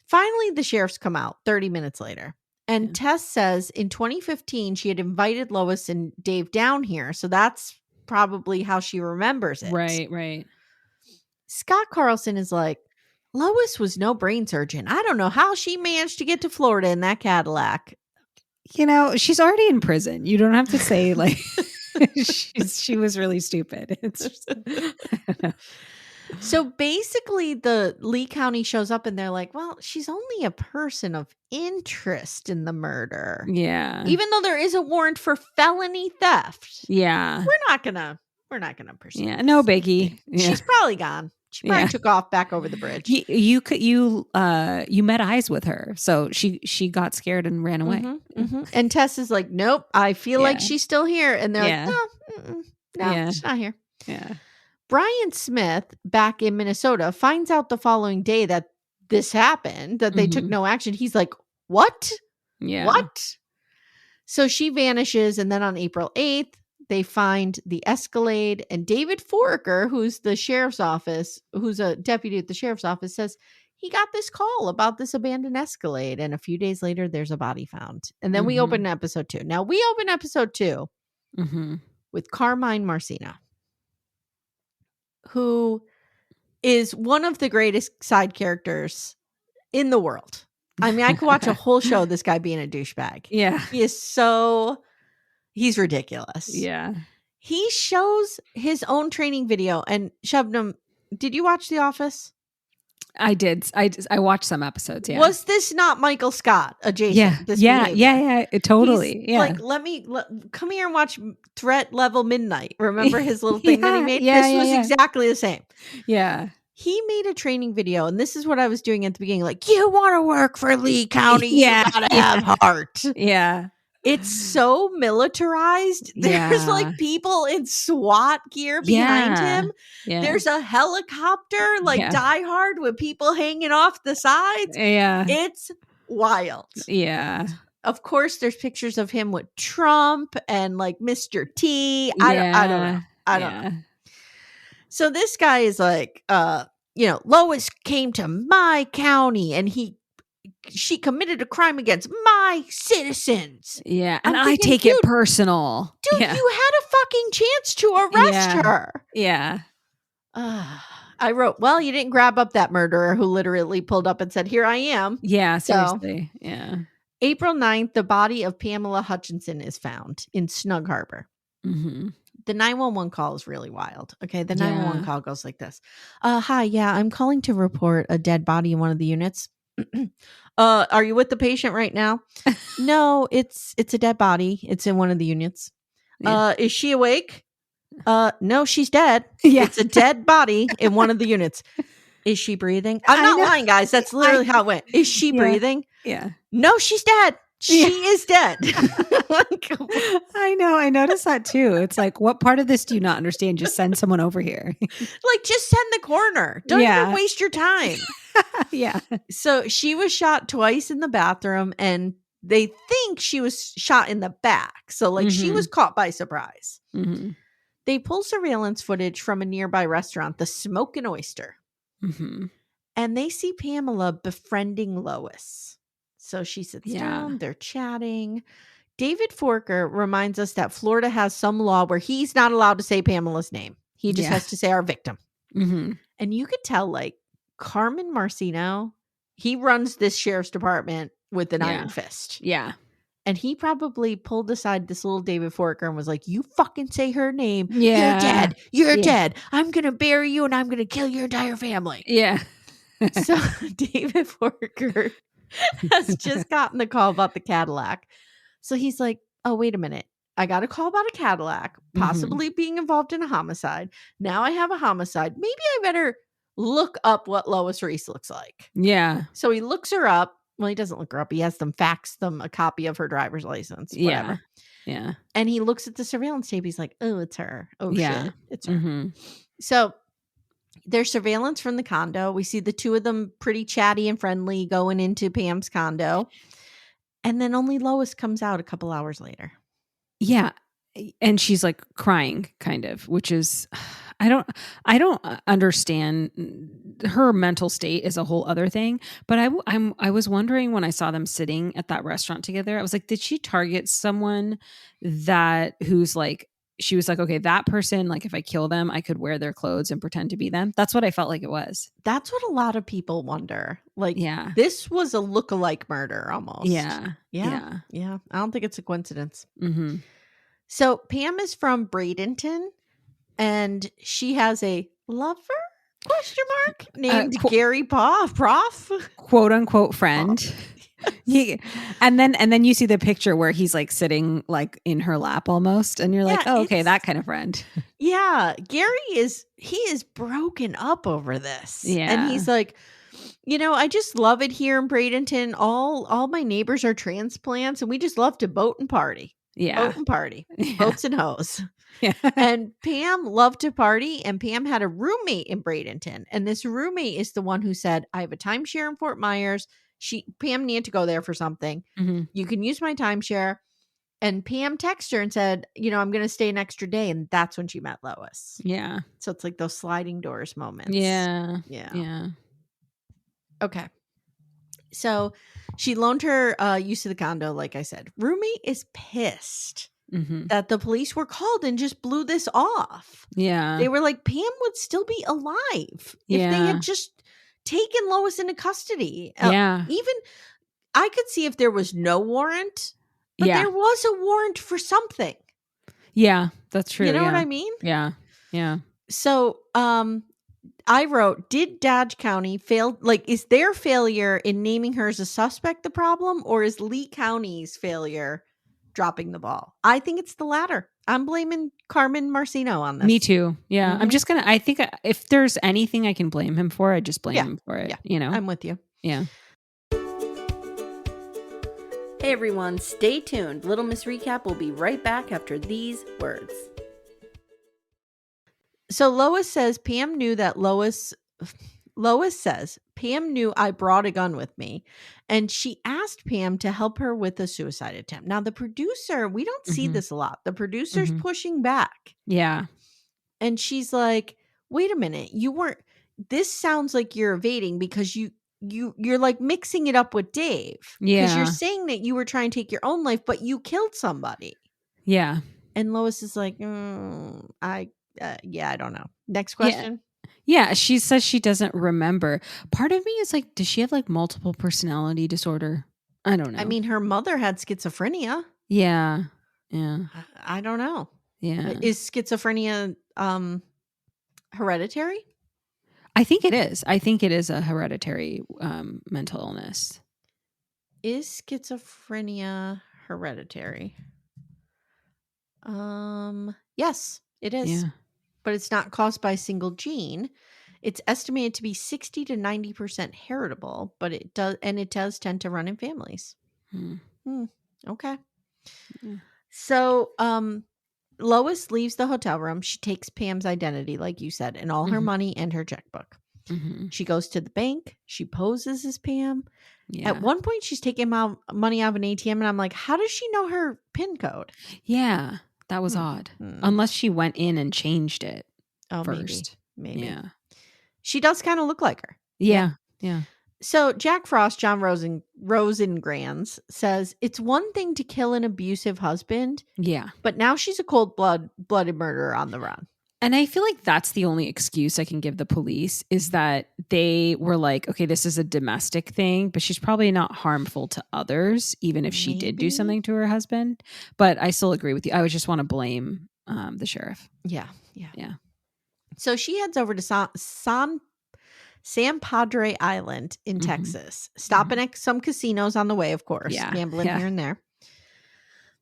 Finally, the sheriffs come out 30 minutes later. And Tess says in 2015, she had invited Lois and Dave down here. So that's probably how she remembers it. Right. Scott Carlson is like, Lois was no brain surgeon. I don't know how she managed to get to Florida in that Cadillac. You know, she's already in prison. You don't have to say like... she was really stupid. It's just, I don't know. So basically the Lee County shows up and they're like, well, she's only a person of interest in the murder. Yeah. Even though there is a warrant for felony theft. Yeah. We're not gonna pursue. Yeah. This. No biggie. Yeah. She's probably gone. She probably took off back over the bridge. You met eyes with her, so she got scared and ran away. And Tess is like, nope, I feel like she's still here. And they're like, no, she's not here. Yeah. Brian Smith, back in Minnesota, finds out the following day that this happened, that they took no action. He's like, what? Yeah. What? So she vanishes, and then on April 8th, they find the Escalade, and David Foraker, who's the sheriff's office, who's a deputy at the sheriff's office, says he got this call about this abandoned Escalade, and a few days later, there's a body found. And then we open episode 2. Now, we open episode 2 with Carmine Marcino, who is one of the greatest side characters in the world. I mean, I could watch a whole show of this guy being a douchebag. Yeah. He's ridiculous. Yeah. He shows his own training video. And Shabnam, did you watch The Office? I did. I watched some episodes. Yeah. Was this not Michael Scott adjacent? Yeah. This Yeah. Totally. He's like, come here and watch Threat Level Midnight. Remember his little thing that he made? This was exactly the same. Yeah. He made a training video, and this is what I was doing at the beginning. Like, you want to work for Lee County? You gotta have heart. Yeah. It's so militarized. There's like people in SWAT gear behind him. Yeah. There's a helicopter, like Die Hard, with people hanging off the sides. Yeah. It's wild. Yeah. Of course, there's pictures of him with Trump and like Mr. T. I don't know. So this guy is like, Lois came to my county and she committed a crime against my citizens. Yeah. And I take it personal. Dude, you had a fucking chance to arrest her. Yeah. I wrote, well, you didn't grab up that murderer who literally pulled up and said, here I am. Yeah, seriously. Yeah. April 9th, the body of Pamela Hutchinson is found in Snug Harbor. The 911 call is really wild. Okay. The 911 call goes like this. Hi. Yeah. I'm calling to report a dead body in one of the units. Are you with the patient right now? No, it's a dead body. It's in one of the units. Is she awake? No, she's dead. Yeah. It's a dead body in one of the units. Is she breathing? I'm not lying, guys. That's literally how it went. Is she breathing? Yeah. No, she's dead. She is dead. I know. I noticed that too. It's like, what part of this do you not understand? Just send someone over here. Like, just send the coroner. Don't even waste your time. Yeah. So she was shot twice in the bathroom, and they think she was shot in the back. So like she was caught by surprise. They pull surveillance footage from a nearby restaurant, the Smoke and Oyster. And they see Pamela befriending Lois. So she sits down, they're chatting. David Forker reminds us that Florida has some law where he's not allowed to say Pamela's name. He just has to say our victim. And you could tell, like, Carmine Marcino, he runs this sheriff's department with an iron fist. Yeah. And he probably pulled aside this little David Forker and was like, you fucking say her name. Yeah. You're dead. You're dead. I'm going to bury you and I'm going to kill your entire family. Yeah. So David Forker has just gotten the call about the Cadillac. So he's like, oh, wait a minute. I got a call about a Cadillac possibly being involved in a homicide. Now I have a homicide. Maybe I better look up what Lois Riess looks like. Yeah. So he looks her up. Well, he doesn't look her up. He has them fax them a copy of her driver's license. Whatever. Yeah. And he looks at the surveillance tape. He's like, oh, it's her. Oh, shit. It's her. So there's surveillance from the condo. We see the two of them pretty chatty and friendly going into Pam's condo. And then only Lois comes out a couple hours later. Yeah. And she's like crying kind of, which is, I don't understand. Her mental state is a whole other thing. But I was wondering when I saw them sitting at that restaurant together, I was like, did she target someone who's like, she was like, okay, that person, like if I kill them, I could wear their clothes and pretend to be them. That's what I felt like it was. That's what a lot of people wonder. Like, this was a lookalike murder almost. Yeah. I don't think it's a coincidence. So Pam is from Bradenton and she has a lover. Question mark? Named Gary Prof? Quote unquote friend. And then you see the picture where he's like sitting like in her lap almost, and you're like, oh, okay, that kind of friend. Yeah, Gary is broken up over this. Yeah. And he's like, I just love it here in Bradenton. All my neighbors are transplants, and we just love to boat and party. Yeah. Boat and party. Yeah. Boats and hoes. Yeah. And Pam loved to party, and Pam had a roommate in Bradenton. And this roommate is the one who said, I have a timeshare in Fort Myers. Pam needed to go there for something. Mm-hmm. You can use my timeshare. And Pam texted her and said, I'm going to stay an extra day. And that's when she met Lois. Yeah. So it's like those sliding doors moments. Yeah. Yeah. Yeah. Okay. So she loaned her use of the condo, like I said. Roommate is pissed that the police were called and just blew this off. Yeah. They were like, Pam would still be alive if they had just taken Lois into custody. Yeah. Even I could see if there was no warrant, but there was a warrant for something. Yeah, that's true. You know what I mean? Yeah. Yeah. So, I wrote, did Dodge County fail? Like, is their failure in naming her as a suspect the problem, or is Lee County's failure dropping the ball? I think it's the latter. I'm blaming Carmen Marcino on this. Me too. Yeah. Mm-hmm. I think if there's anything I can blame him for, I just blame him for it. Yeah. I'm with you. Yeah. Hey everyone, stay tuned. Little Miss Recap will be right back after these words. So Lois says Pam knew that Lois says Pam knew I brought a gun with me, and she asked Pam to help her with a suicide attempt. Now the producer, we don't see this a lot. The producer's pushing back. Yeah. And she's like, wait a minute, this sounds like you're evading because you're like mixing it up with Dave. Yeah. Because you're saying that you were trying to take your own life, but you killed somebody. Yeah. And Lois is like, I don't know. Next question. Yeah. She says she doesn't remember. Part of me is like, does she have like multiple personality disorder? I don't know. I mean, her mother had schizophrenia. Yeah. Yeah. I don't know. Yeah. Is schizophrenia hereditary? I think it is. I think it is a hereditary mental illness. Is schizophrenia hereditary? Yes, it is. Yeah. But it's not caused by a single gene. It's estimated to be 60 to 90% heritable, but it does tend to run in families. Okay. So, Lois leaves the hotel room. She takes Pam's identity, like you said, and all her money and her checkbook. She goes to the bank. She poses as Pam. Yeah. At one point, she's taking money out of an ATM, and I'm like, how does she know her PIN code? Yeah, that was odd. Unless she went in and changed it first. Maybe. Yeah. She does kind of look like her. Yeah. Yeah. So Jack Frost, John Rosengrans, says it's one thing to kill an abusive husband. Yeah. But now she's a cold-blooded murderer on the run. And I feel like that's the only excuse I can give the police is that they were like, okay, this is a domestic thing, but she's probably not harmful to others, even if she did do something to her husband. But I still agree with you. I would just want to blame the sheriff. Yeah. So she heads over to San Padre Island in Texas, stopping at some casinos on the way, of course, gambling here and there.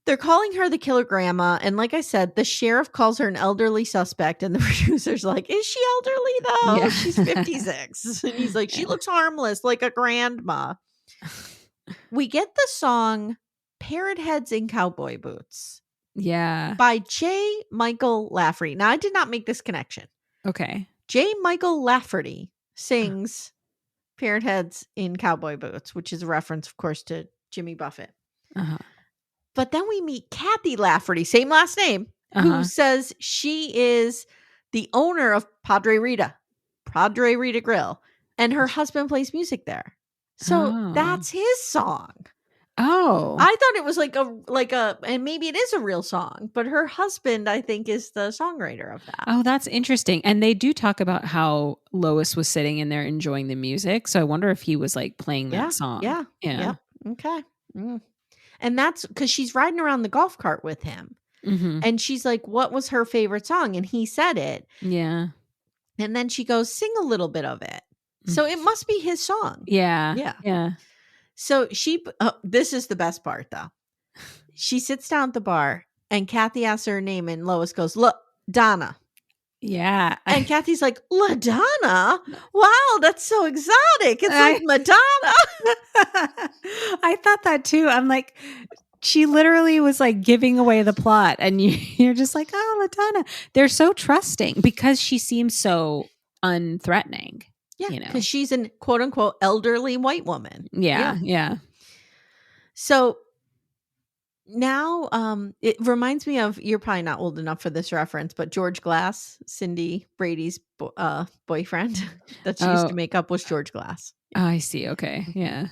They're calling her the killer grandma. And like I said, the sheriff calls her an elderly suspect. And the producer's like, is she elderly though? Yeah. She's 56. And he's like, she looks harmless like a grandma. We get the song Parrot Heads in Cowboy Boots. Yeah. By J. Michael Lafferty. Now, I did not make this connection. Okay. J. Michael Lafferty sings Parrot Heads in Cowboy Boots, which is a reference, of course, to Jimmy Buffett. But then we meet Kathy Lafferty, same last name, who says she is the owner of Padre Rita Grill, and her husband plays music there. So that's his song. Oh, I thought it was like a, and maybe it is a real song, but her husband, I think, is the songwriter of that. Oh, that's interesting. And they do talk about how Lois was sitting in there enjoying the music. So I wonder if he was like playing that song. Yeah. Okay. And that's because she's riding around the golf cart with him. And she's like, what was her favorite song? And he said it. Yeah. And then she goes, sing a little bit of it. So it must be his song. Yeah. So this is the best part though. She sits down at the bar and Kathy asks her name and Lois goes, look, Donna. Yeah. And Kathy's like, LaDonna? Wow, that's so exotic. It's like Madonna. I thought that too. I'm like, she literally was like giving away the plot. And you're just like, oh, LaDonna. They're so trusting because she seems so unthreatening. Yeah, because she's an quote unquote elderly white woman. Yeah. So now it reminds me of, you're probably not old enough for this reference, but George Glass, Cindy Brady's boyfriend that she used to make up was George Glass. Oh, I see. Okay. Yeah.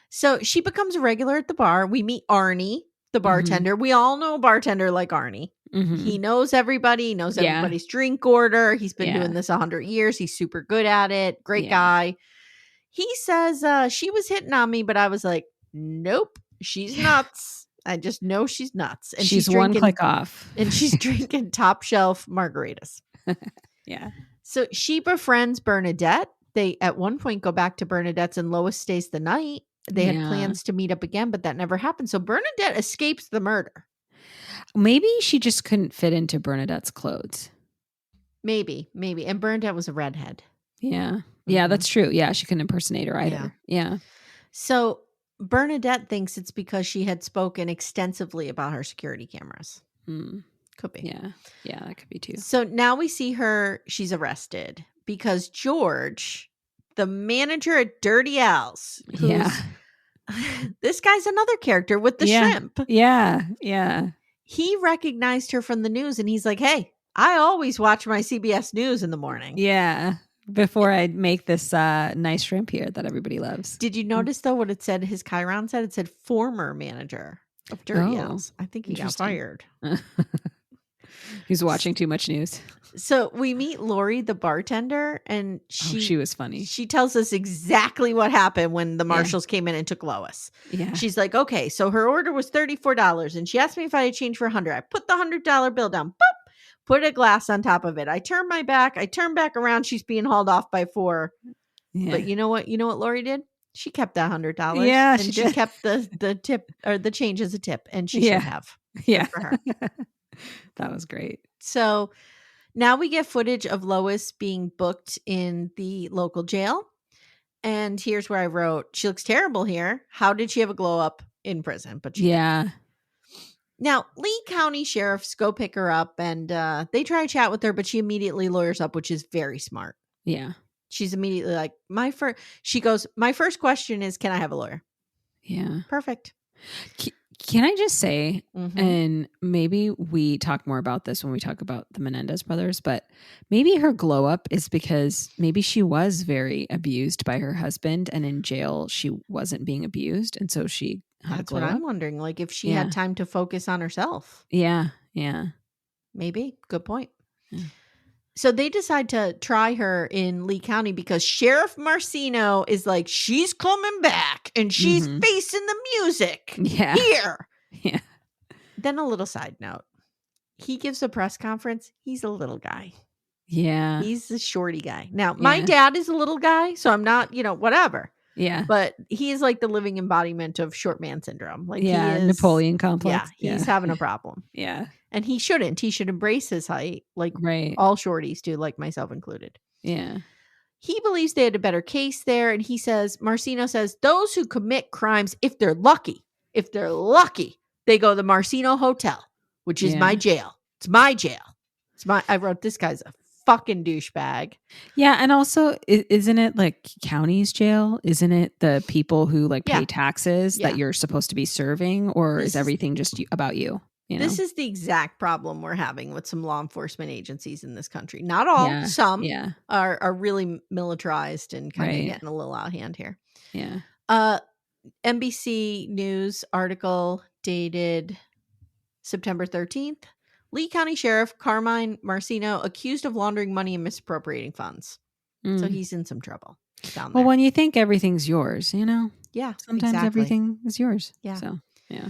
So she becomes a regular at the bar. We meet Arnie, the bartender. We all know a bartender like Arnie. He knows everybody, knows everybody's drink order. He's been doing this 100 years. He's super good at it. Great guy. He says, she was hitting on me, but I was like, nope, she's nuts. I just know she's nuts. And she's one click off. And she's drinking top shelf margaritas. Yeah. So she befriends Bernadette. They at one point go back to Bernadette's and Lois stays the night. They had plans to meet up again, but that never happened. So Bernadette escapes the murder. Maybe she just couldn't fit into Bernadette's clothes. Maybe. And Bernadette was a redhead. Yeah. Yeah, that's true. Yeah, she couldn't impersonate her either. Yeah. So Bernadette thinks it's because she had spoken extensively about her security cameras. Could be. Yeah, that could be too. So now we see her, she's arrested because George, the manager at Dirty Al's, this guy's another character with the shrimp. Yeah. He recognized her from the news and he's like, hey, I always watch my CBS News in the morning. Yeah. Before I make this nice shrimp here that everybody loves. Did you notice though what it said? His Chiron said? It said former manager of Dirty Al's. I think he got fired. He's watching too much news. So we meet Lori, the bartender, and she was funny. She tells us exactly what happened when the marshals came in and took Lois. Yeah. She's like, okay, so her order was $34 and she asked me if I had change for $100. I put the $100 bill down, boop, put a glass on top of it. I turn my back. I turn back around. She's being hauled off by 4. Yeah. But you know what? You know what Lori did? She kept that $100. Yeah, and she kept the tip or the change as a tip, and she should have. Yeah, for her. That was great. So now we get footage of Lois being booked in the local jail. And here's where I wrote, she looks terrible here. How did she have a glow up in prison? But she didn't. Now, Lee County sheriffs go pick her up and they try to chat with her, but she immediately lawyers up, which is very smart. Yeah. She's immediately like, she goes, my first question is, can I have a lawyer? Yeah. Perfect. Can I just say, and maybe we talk more about this when we talk about the Menendez brothers, but maybe her glow up is because maybe she was very abused by her husband and in jail she wasn't being abused. And so she had That's what I'm wondering. Like if she had time to focus on herself. Yeah. Maybe. Good point. Yeah. So they decide to try her in Lee County because Sheriff Marcino is like, she's coming back and she's facing the music here. Yeah. Then a little side note. He gives a press conference. He's a little guy. Yeah. He's a shorty guy. Now, my dad is a little guy, so I'm not, whatever. Yeah. But he is like the living embodiment of short man syndrome. Like he is, Napoleon complex. Yeah, he's having a problem. Yeah. And he shouldn't. He should embrace his height, like all shorties do, like myself included. Yeah. He believes they had a better case there. And he says, Marcino says, those who commit crimes, if they're lucky, they go to the Marcino Hotel, which is my jail. It's my jail. I wrote, this guy's a fucking douchebag. Yeah. And also, isn't it like county's jail? Isn't it the people who pay taxes that you're supposed to be serving? Or is everything just about you? This is the exact problem we're having with some law enforcement agencies in this country. Not all, some are really militarized and kind of getting a little out of hand here. Yeah. NBC News article dated September 13th. Lee County Sheriff Carmine Marcino accused of laundering money and misappropriating funds. So he's in some trouble down there. Well, when you think everything's yours, Yeah. Sometimes everything is yours. Yeah. So, yeah.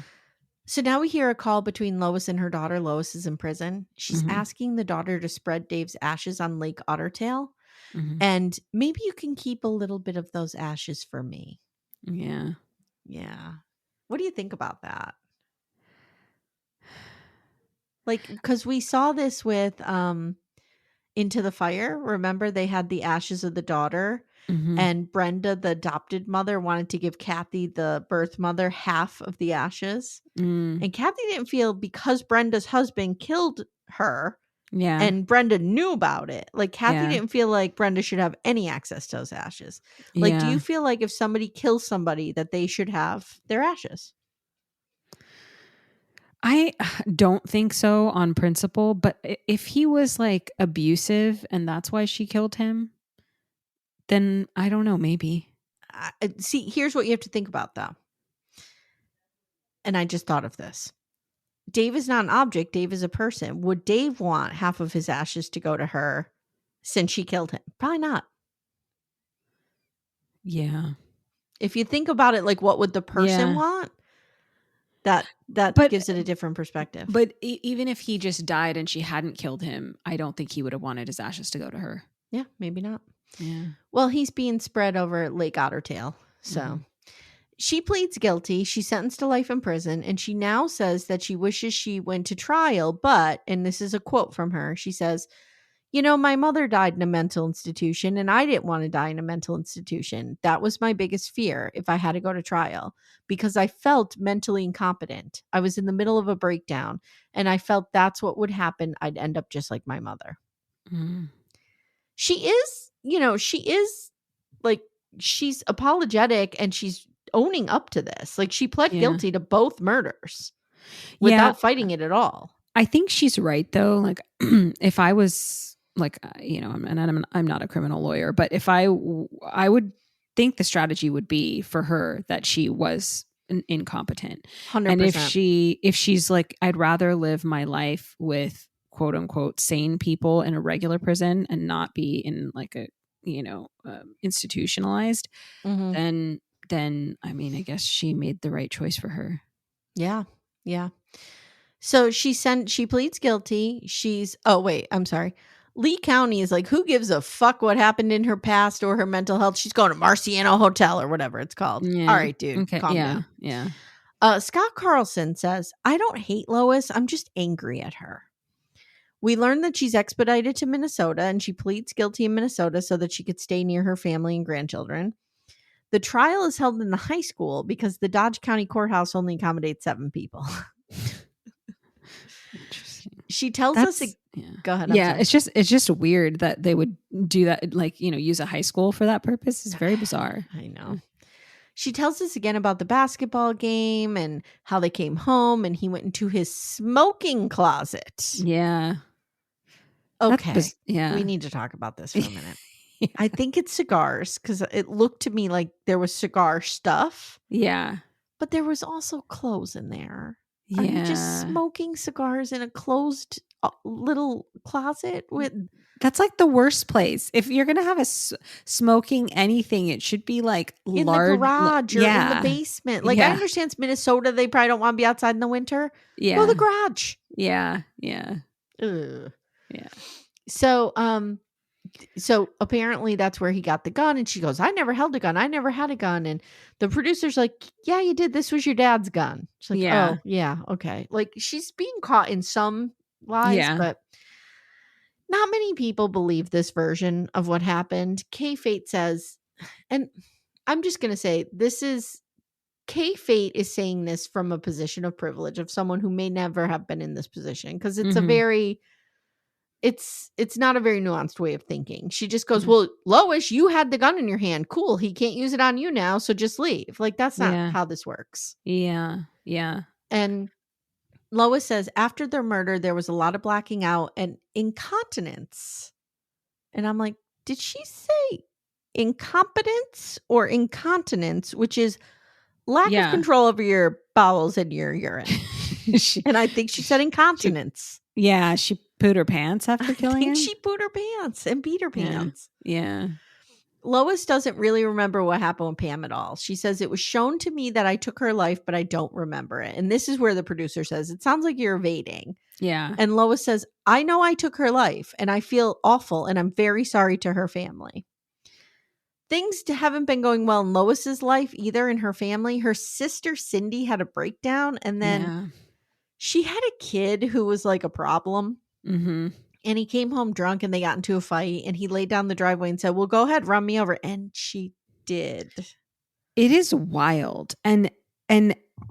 So now we hear a call between Lois and her daughter. Lois is in prison. She's asking the daughter to spread Dave's ashes on Lake Ottertail. And maybe you can keep a little bit of those ashes for me. Yeah. Yeah. What do you think about that? Like, because we saw this with Into the Fire. Remember, they had the ashes of the daughter. And Brenda, the adopted mother, wanted to give Kathy, the birth mother, half of the ashes. And Kathy didn't feel, because Brenda's husband killed her, and Brenda knew about it, like Kathy didn't feel like Brenda should have any access to those ashes. Like, do you feel like if somebody kills somebody that they should have their ashes? I don't think so on principle, but if he was like abusive and that's why she killed him, then I don't know, maybe. See, here's what you have to think about, though. And I just thought of this. Dave is not an object. Dave is a person. Would Dave want half of his ashes to go to her since she killed him? Probably not. Yeah. If you think about it, like, what would the person want? That gives it a different perspective. But even if he just died and she hadn't killed him, I don't think he would have wanted his ashes to go to her. Yeah, maybe not. Yeah. Well, he's being spread over Lake Ottertail. So she pleads guilty. She's sentenced to life in prison. And she now says that she wishes she went to trial. But, and this is a quote from her, she says, "You know, my mother died in a mental institution and I didn't want to die in a mental institution. That was my biggest fear if I had to go to trial, because I felt mentally incompetent. I was in the middle of a breakdown and I felt that's what would happen. I'd end up just like my mother." She is, like, she's apologetic and she's owning up to this. Like, she pled guilty to both murders without fighting it at all. I think she's right, though. Like, if I was like, and I'm not a criminal lawyer, but if I would think the strategy would be for her that she was incompetent. 100%. And if she's like, I'd rather live my life with quote unquote sane people in a regular prison and not be in like a, institutionalized, then I mean, I guess she made the right choice for her. Yeah. Yeah. So she pleads guilty. Lee County is like, who gives a fuck what happened in her past or her mental health? She's going to Marciano Hotel or whatever it's called. Yeah. All right, dude. Okay. Calm down. Yeah. Scott Carlson says, "I don't hate Lois. I'm just angry at her." We learned that she's expedited to Minnesota and she pleads guilty in Minnesota so that she could stay near her family and grandchildren. The trial is held in the high school because the Dodge County Courthouse only accommodates 7 people. Interesting. She tells us. Go ahead. Yeah, it's just weird that they would do that. Like, use a high school for that purpose. It's very bizarre. I know. She tells us again about the basketball game and how they came home and he went into his smoking closet. Yeah. Okay. We need to talk about this for a minute. I think it's cigars because it looked to me like there was cigar stuff. Yeah. But there was also clothes in there. Yeah. Are you just smoking cigars in a closed little closet with? That's like the worst place. If you're gonna have smoking anything, it should be like in the garage or in the basement. Like, I understand it's Minnesota; they probably don't want to be outside in the winter. Yeah, go to the garage. Yeah. Ugh. Yeah. So apparently that's where he got the gun. And she goes, "I never held a gun. I never had a gun." And the producer's like, "Yeah, you did. This was your dad's gun." She's like, "Oh, yeah. Okay." Like, she's being caught in some lies, but not many people believe this version of what happened. Kay Fate says, and I'm just going to say, Kay Fate is saying this from a position of privilege of someone who may never have been in this position. Because it's it's not a very nuanced way of thinking. She just goes, "Well, Lois, you had the gun in your hand. Cool. He can't use it on you now. So just leave." Like, that's not how this works. Yeah. And Lois says after their murder, there was a lot of blacking out and incontinence. And I'm like, did she say incompetence or incontinence, which is lack of control over your bowels and your urine? And I think she said incontinence. She pooed her pants after killing him. She pooed her pants and beat her pants. Yeah. Lois doesn't really remember what happened with Pam at all. She says, it was shown to me that I took her life, but I don't remember it. And this is where the producer says, it sounds like you're evading. Yeah. And Lois says, I know I took her life and I feel awful and I'm very sorry to her family. Things haven't been going well in Lois's life either, in her family. Her sister Cindy had a breakdown, and then she had a kid who was like a problem. Mm-hmm. And he came home drunk and they got into a fight, and he laid down the driveway and said, well, go ahead, run me over. And she did. It is wild. And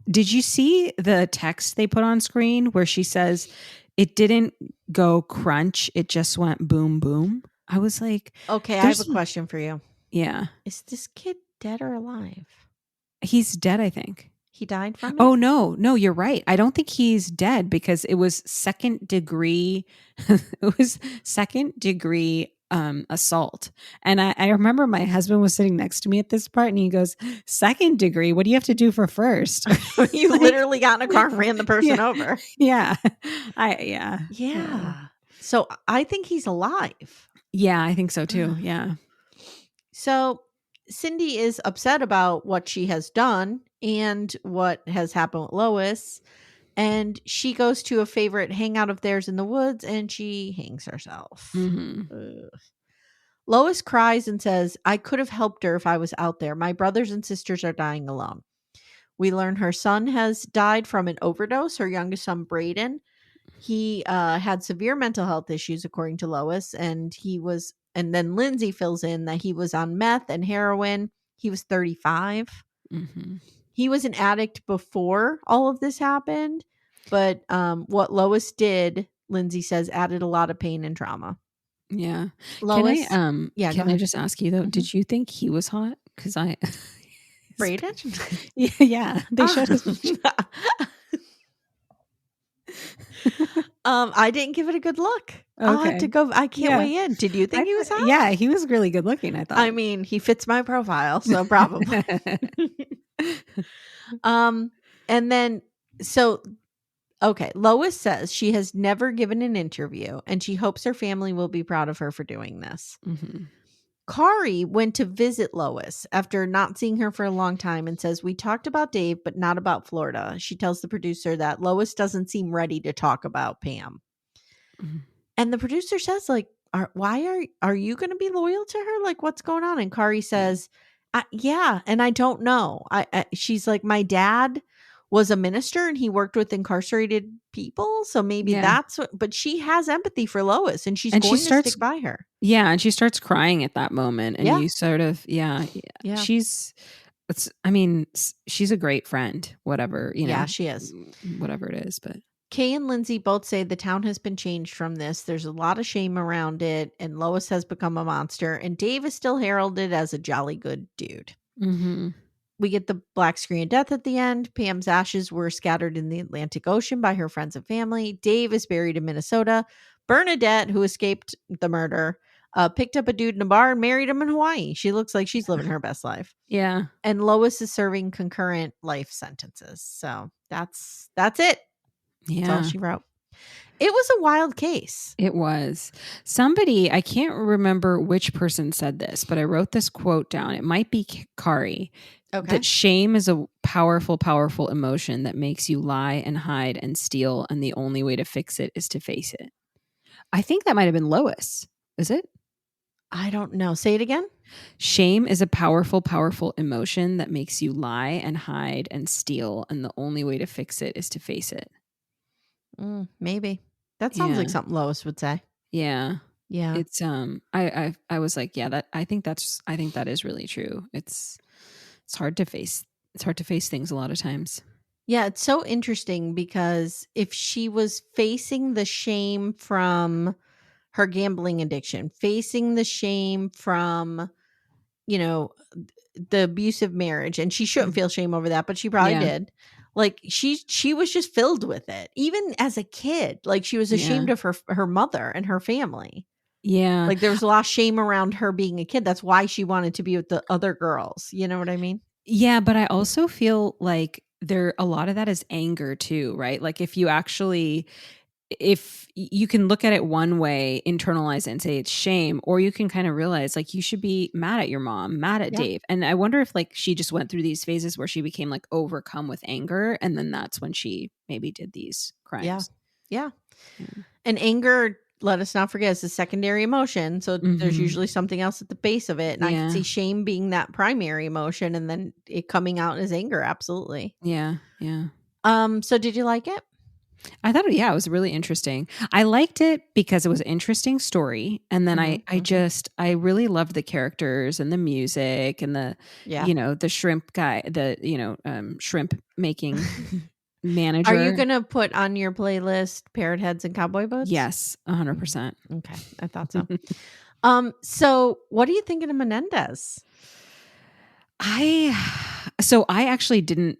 did you see the text they put on screen where she says it didn't go crunch, it just went boom, boom? I was like, okay, I have a question for you. Yeah. Is this kid dead or alive? He's dead, I think. He died from it? Oh, no, you're right. I don't think he's dead because it was second degree. It was second degree assault. And I remember my husband was sitting next to me at this part and he goes, second degree, what do you have to do for first? You literally got in a car and ran the person over. Yeah. Yeah. So I think he's alive. Yeah, I think so too. Yeah. So Cindy is upset about what she has done and what has happened with Lois. And she goes to a favorite hangout of theirs in the woods and she hangs herself. Mm-hmm. Lois cries and says, I could have helped her if I was out there. My brothers and sisters are dying alone. We learn her son has died from an overdose, her youngest son, Braden. He had severe mental health issues, according to Lois. And then Lindsay fills in that he was on meth and heroin. He was 35. Mm-hmm. He was an addict before all of this happened. But what Lois did, Lindsay says, added a lot of pain and trauma. Yeah. Lois, can I just ask you though, Mm-hmm. did you think he was hot? Because Braden? Yeah, they showed his I didn't give it a good look. Okay. I'll have to go. I can't weigh in. Did you think he was hot? Yeah, he was really good looking, I thought. I mean, he fits my profile, so probably. And then, okay, Lois says she has never given an interview and she hopes her family will be proud of her for doing this. Mm-hmm. Kari went to visit Lois after not seeing her for a long time and says, we talked about Dave, but not about Florida. She tells the producer that Lois doesn't seem ready to talk about Pam. Mm-hmm. And the producer says, like, why are you going to be loyal to her? Like, what's going on? And Kari says, yeah, and I don't know. She's like, my dad was a minister and he worked with incarcerated people. So maybe that's what, but she has empathy for Lois and she's going to stick by her. Yeah. And she starts crying at that moment. And you sort of, she's a great friend, whatever, you know. Yeah, she is. Whatever it is. But Kay and Lindsay both say the town has been changed from this. There's a lot of shame around it. And Lois has become a monster. And Dave is still heralded as a jolly good dude. Mm-hmm. We get the black screen of death at the end. Pam's ashes were scattered in the Atlantic Ocean by her friends and family. Dave is buried in Minnesota. Bernadette, who escaped the murder, picked up a dude in a bar and married him in Hawaii. She looks like she's living her best life. Yeah. And Lois is serving concurrent life sentences. So that's it. Yeah. That's all she wrote. It was a wild case. It was. Somebody, I can't remember which person said this, but I wrote this quote down. It might be Kari. Okay. That shame is a powerful, powerful emotion that makes you lie and hide and steal. And the only way to fix it is to face it. I think that might have been Lois. Is it? I don't know. Say it again. Shame is a powerful, powerful emotion that makes you lie and hide and steal. And the only way to fix it is to face it. Maybe. That sounds like something Lois would say. Yeah. Yeah. It's I was like, yeah, I think that is really true. It's hard to face. It's hard to face things a lot of times. Yeah, it's so interesting because if she was facing the shame from her gambling addiction, facing the shame from, the abusive marriage, and she shouldn't feel shame over that, but she probably did. Like she was just filled with it. Even as a kid, like she was ashamed of her mother and her family. Yeah. Like there was a lot of shame around her being a kid. That's why she wanted to be with the other girls. You know what I mean? Yeah, but I also feel like a lot of that is anger too, right? Like if you actually if you can look at it one way, internalize it and say it's shame, or you can kind of realize like you should be mad at your mom, mad at Dave. And I wonder if like she just went through these phases where she became like overcome with anger, and then that's when she maybe did these crimes. Yeah. And anger, let us not forget, is a secondary emotion. So there's usually something else at the base of it. And I can see shame being that primary emotion and then it coming out as anger. Absolutely. Yeah. So did you like it? I thought, it was really interesting. I liked it because it was an interesting story. And then I really loved the characters and the music and the, the shrimp guy, the, shrimp making manager. Are you going to put on your playlist Parrot Heads and Cowboy Boots? Yes, 100%. Okay. I thought so. So what do you think of Menendez? I actually didn't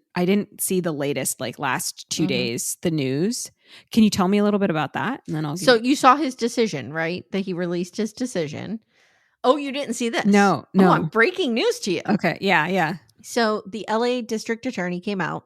see the latest, like last 2 days, the news. Can you tell me a little bit about that? And then you saw his decision, right? That he released his decision. Oh, you didn't see this? No. Oh, I'm breaking news to you. Okay. Yeah. So the LA district attorney came out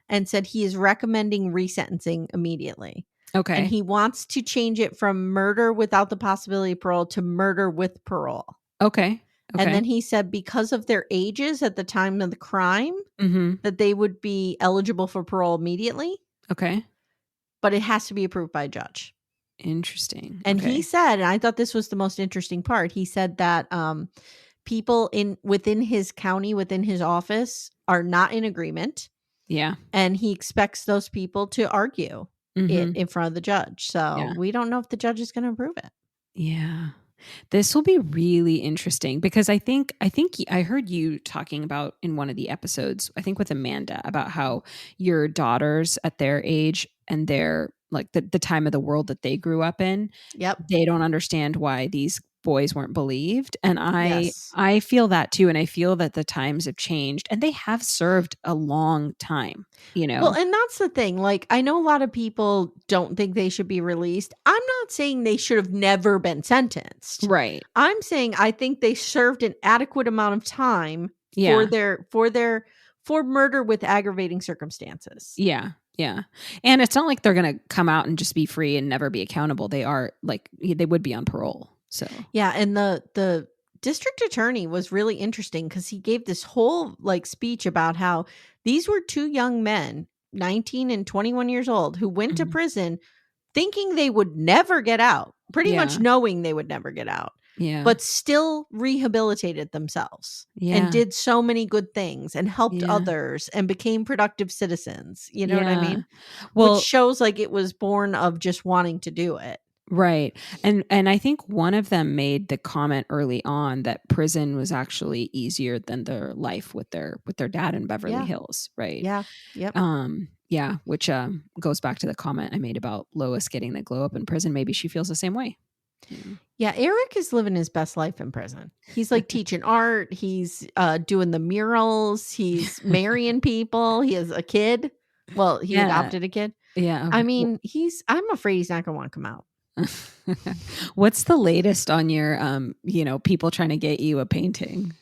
and said he is recommending resentencing immediately. Okay. And he wants to change it from murder without the possibility of parole to murder with parole. Okay. And then he said because of their ages at the time of the crime, that they would be eligible for parole immediately. Okay. But it has to be approved by a judge. Interesting. And he said, and I thought this was the most interesting part, he said that people within his county, within his office, are not in agreement. Yeah. And he expects those people to argue it in front of the judge. So we don't know if the judge is going to approve it. Yeah. This will be really interesting because I think I heard you talking about in one of the episodes, I think with Amanda, about how your daughters at their age and their like the time of the world that they grew up in, they don't understand why these boys weren't believed. And I feel that too. And I feel that the times have changed and they have served a long time, Well, and that's the thing. Like, I know a lot of people don't think they should be released. I'm not saying they should have never been sentenced. Right. I'm saying I think they served an adequate amount of time for murder with aggravating circumstances. Yeah. Yeah. And it's not like they're going to come out and just be free and never be accountable. They are like, they would be on parole. So, yeah. And the district attorney was really interesting because he gave this whole like speech about how these were two young men, 19 and 21 years old, who went to prison thinking they would never get out, pretty much knowing they would never get out. Yeah. But still rehabilitated themselves and did so many good things and helped others and became productive citizens. You know what I mean? Well, which shows like it was born of just wanting to do it. Right. And I think one of them made the comment early on that prison was actually easier than their life with their dad in Beverly Hills. Right. Yeah. Yep. Yeah. Which goes back to the comment I made about Lois getting the glow up in prison. Maybe she feels the same way. Yeah, Eric is living his best life in prison. He's like teaching art. He's doing the murals. He's marrying people. He has a kid. Well, he adopted a kid. Yeah. I mean, I'm afraid he's not going to want to come out. What's the latest on your, people trying to get you a painting?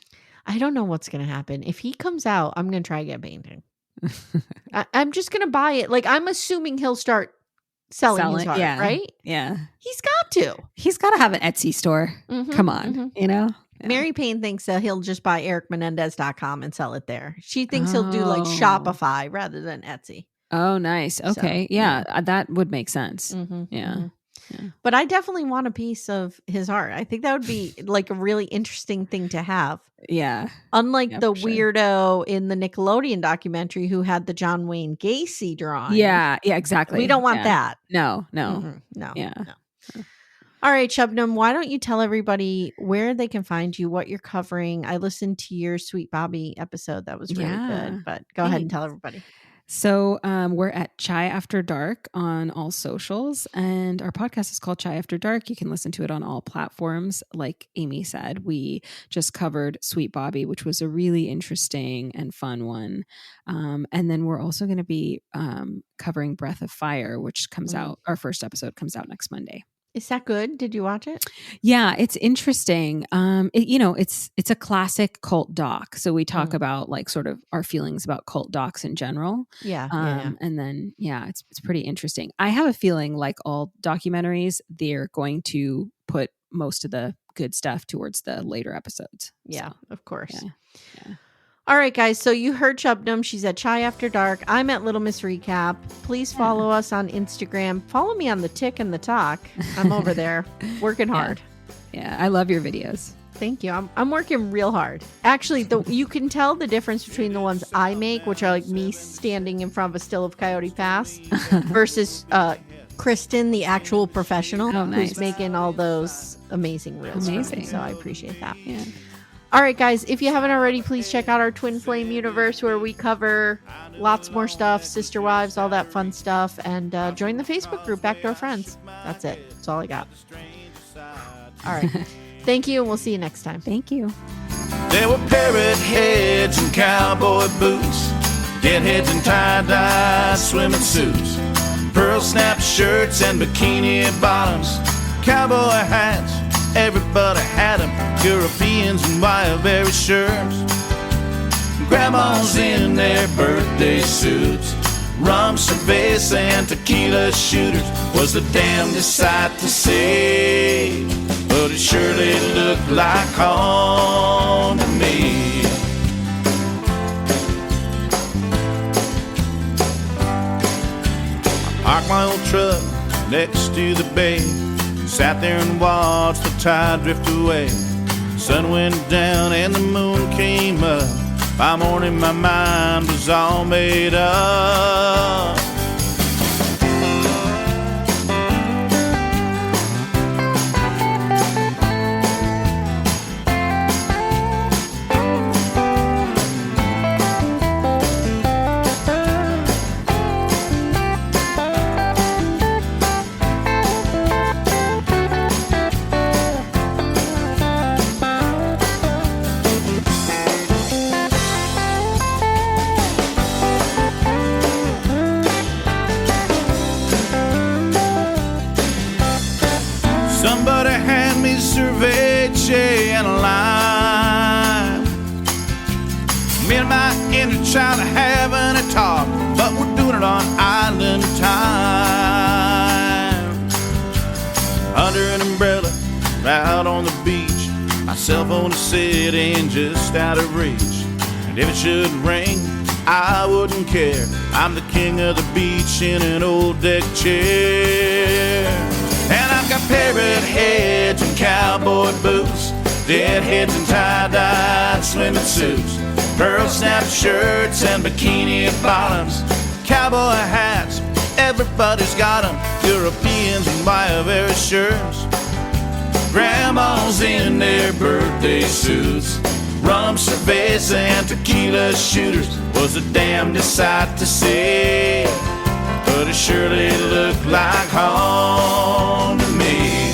I don't know what's going to happen. If he comes out, I'm going to try to get a painting. I'm just going to buy it. Like, I'm assuming he'll start selling his art, right? Yeah. He's got to. He's got to have an Etsy store. Come on, Yeah. Mary Payne thinks that he'll just buy ericmenendez.com and sell it there. She thinks he'll do like Shopify rather than Etsy. Oh, nice. Okay. So, yeah, that would make sense. Yeah. But I definitely want a piece of his art. I think that would be like a really interesting thing to have. Yeah. Unlike the weirdo in the Nickelodeon documentary who had the John Wayne Gacy drawing. Yeah. Yeah, exactly. We don't want that. No. No. Yeah. No. All right, Shabnam, why don't you tell everybody where they can find you, what you're covering? I listened to your Sweet Bobby episode. That was really good. But go ahead and tell everybody. So we're at Chai After Dark on all socials, and our podcast is called Chai After Dark. You can listen to it on all platforms. Like Amy said, we just covered Sweet Bobby, which was a really interesting and fun one. And then we're also going to be covering Breath of Fire, which comes out, our first episode comes out next Monday. Is that good? Did you watch it? Yeah, it's interesting. It's a classic cult doc. So we talk about like sort of our feelings about cult docs in general. Yeah. And then it's pretty interesting. I have a feeling like all documentaries, they're going to put most of the good stuff towards the later episodes. Yeah, so, of course. Yeah. All right, guys. So you heard Shabnam. She's at Chai After Dark. I'm at Little Miss Recap. Please follow us on Instagram. Follow me on the Tick and the Talk. I'm over there working hard. Yeah, I love your videos. Thank you. I'm working real hard. Actually, you can tell the difference between the ones I make, which are like me standing in front of a still of Coyote Pass, versus Kristen, the actual professional, who's making all those amazing reels. Amazing. So I appreciate that. Yeah. All right, guys, if you haven't already, please check out our Twin Flame universe where we cover lots more stuff, sister wives, all that fun stuff, and join the Facebook group, Backdoor Friends. That's it. That's all I got. All right. Thank you, and we'll see you next time. Thank you. There were parrot heads and cowboy boots, deadheads and tie-dye swimming suits, pearl snap shirts and bikini bottoms, cowboy hats. Everybody had them, Europeans and wire-berry shirts. Grandmas in their birthday suits, rum, cerveza, and tequila shooters was the damnedest sight to see. But it surely looked like home to me. I parked my old truck next to the bay, sat there and watched the tide drift away. Sun went down and the moon came up. By morning my mind was all made up. Somebody hand me cerveza and a lime. Me and my inner child are having a talk, but we're doing it on island time. Under an umbrella, out on the beach, my cell phone is sitting just out of reach. And if it should ring, I wouldn't care. I'm the king of the beach in an old deck chair. And I've got parrot heads and cowboy boots, deadheads and tie-dye swimming suits, pearl snap shirts and bikini bottoms, cowboy hats. Everybody's got them, Europeans and wire-berry shirts. Grandmas in their birthday suits, rum, cerveza, and tequila shooters was the damnedest sight to see. But it surely looked like home to me.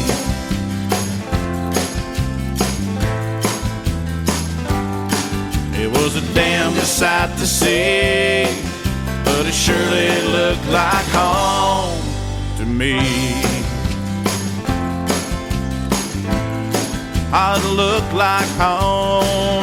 It was a damnedest sight to see, but it surely looked like home to me. It looked like home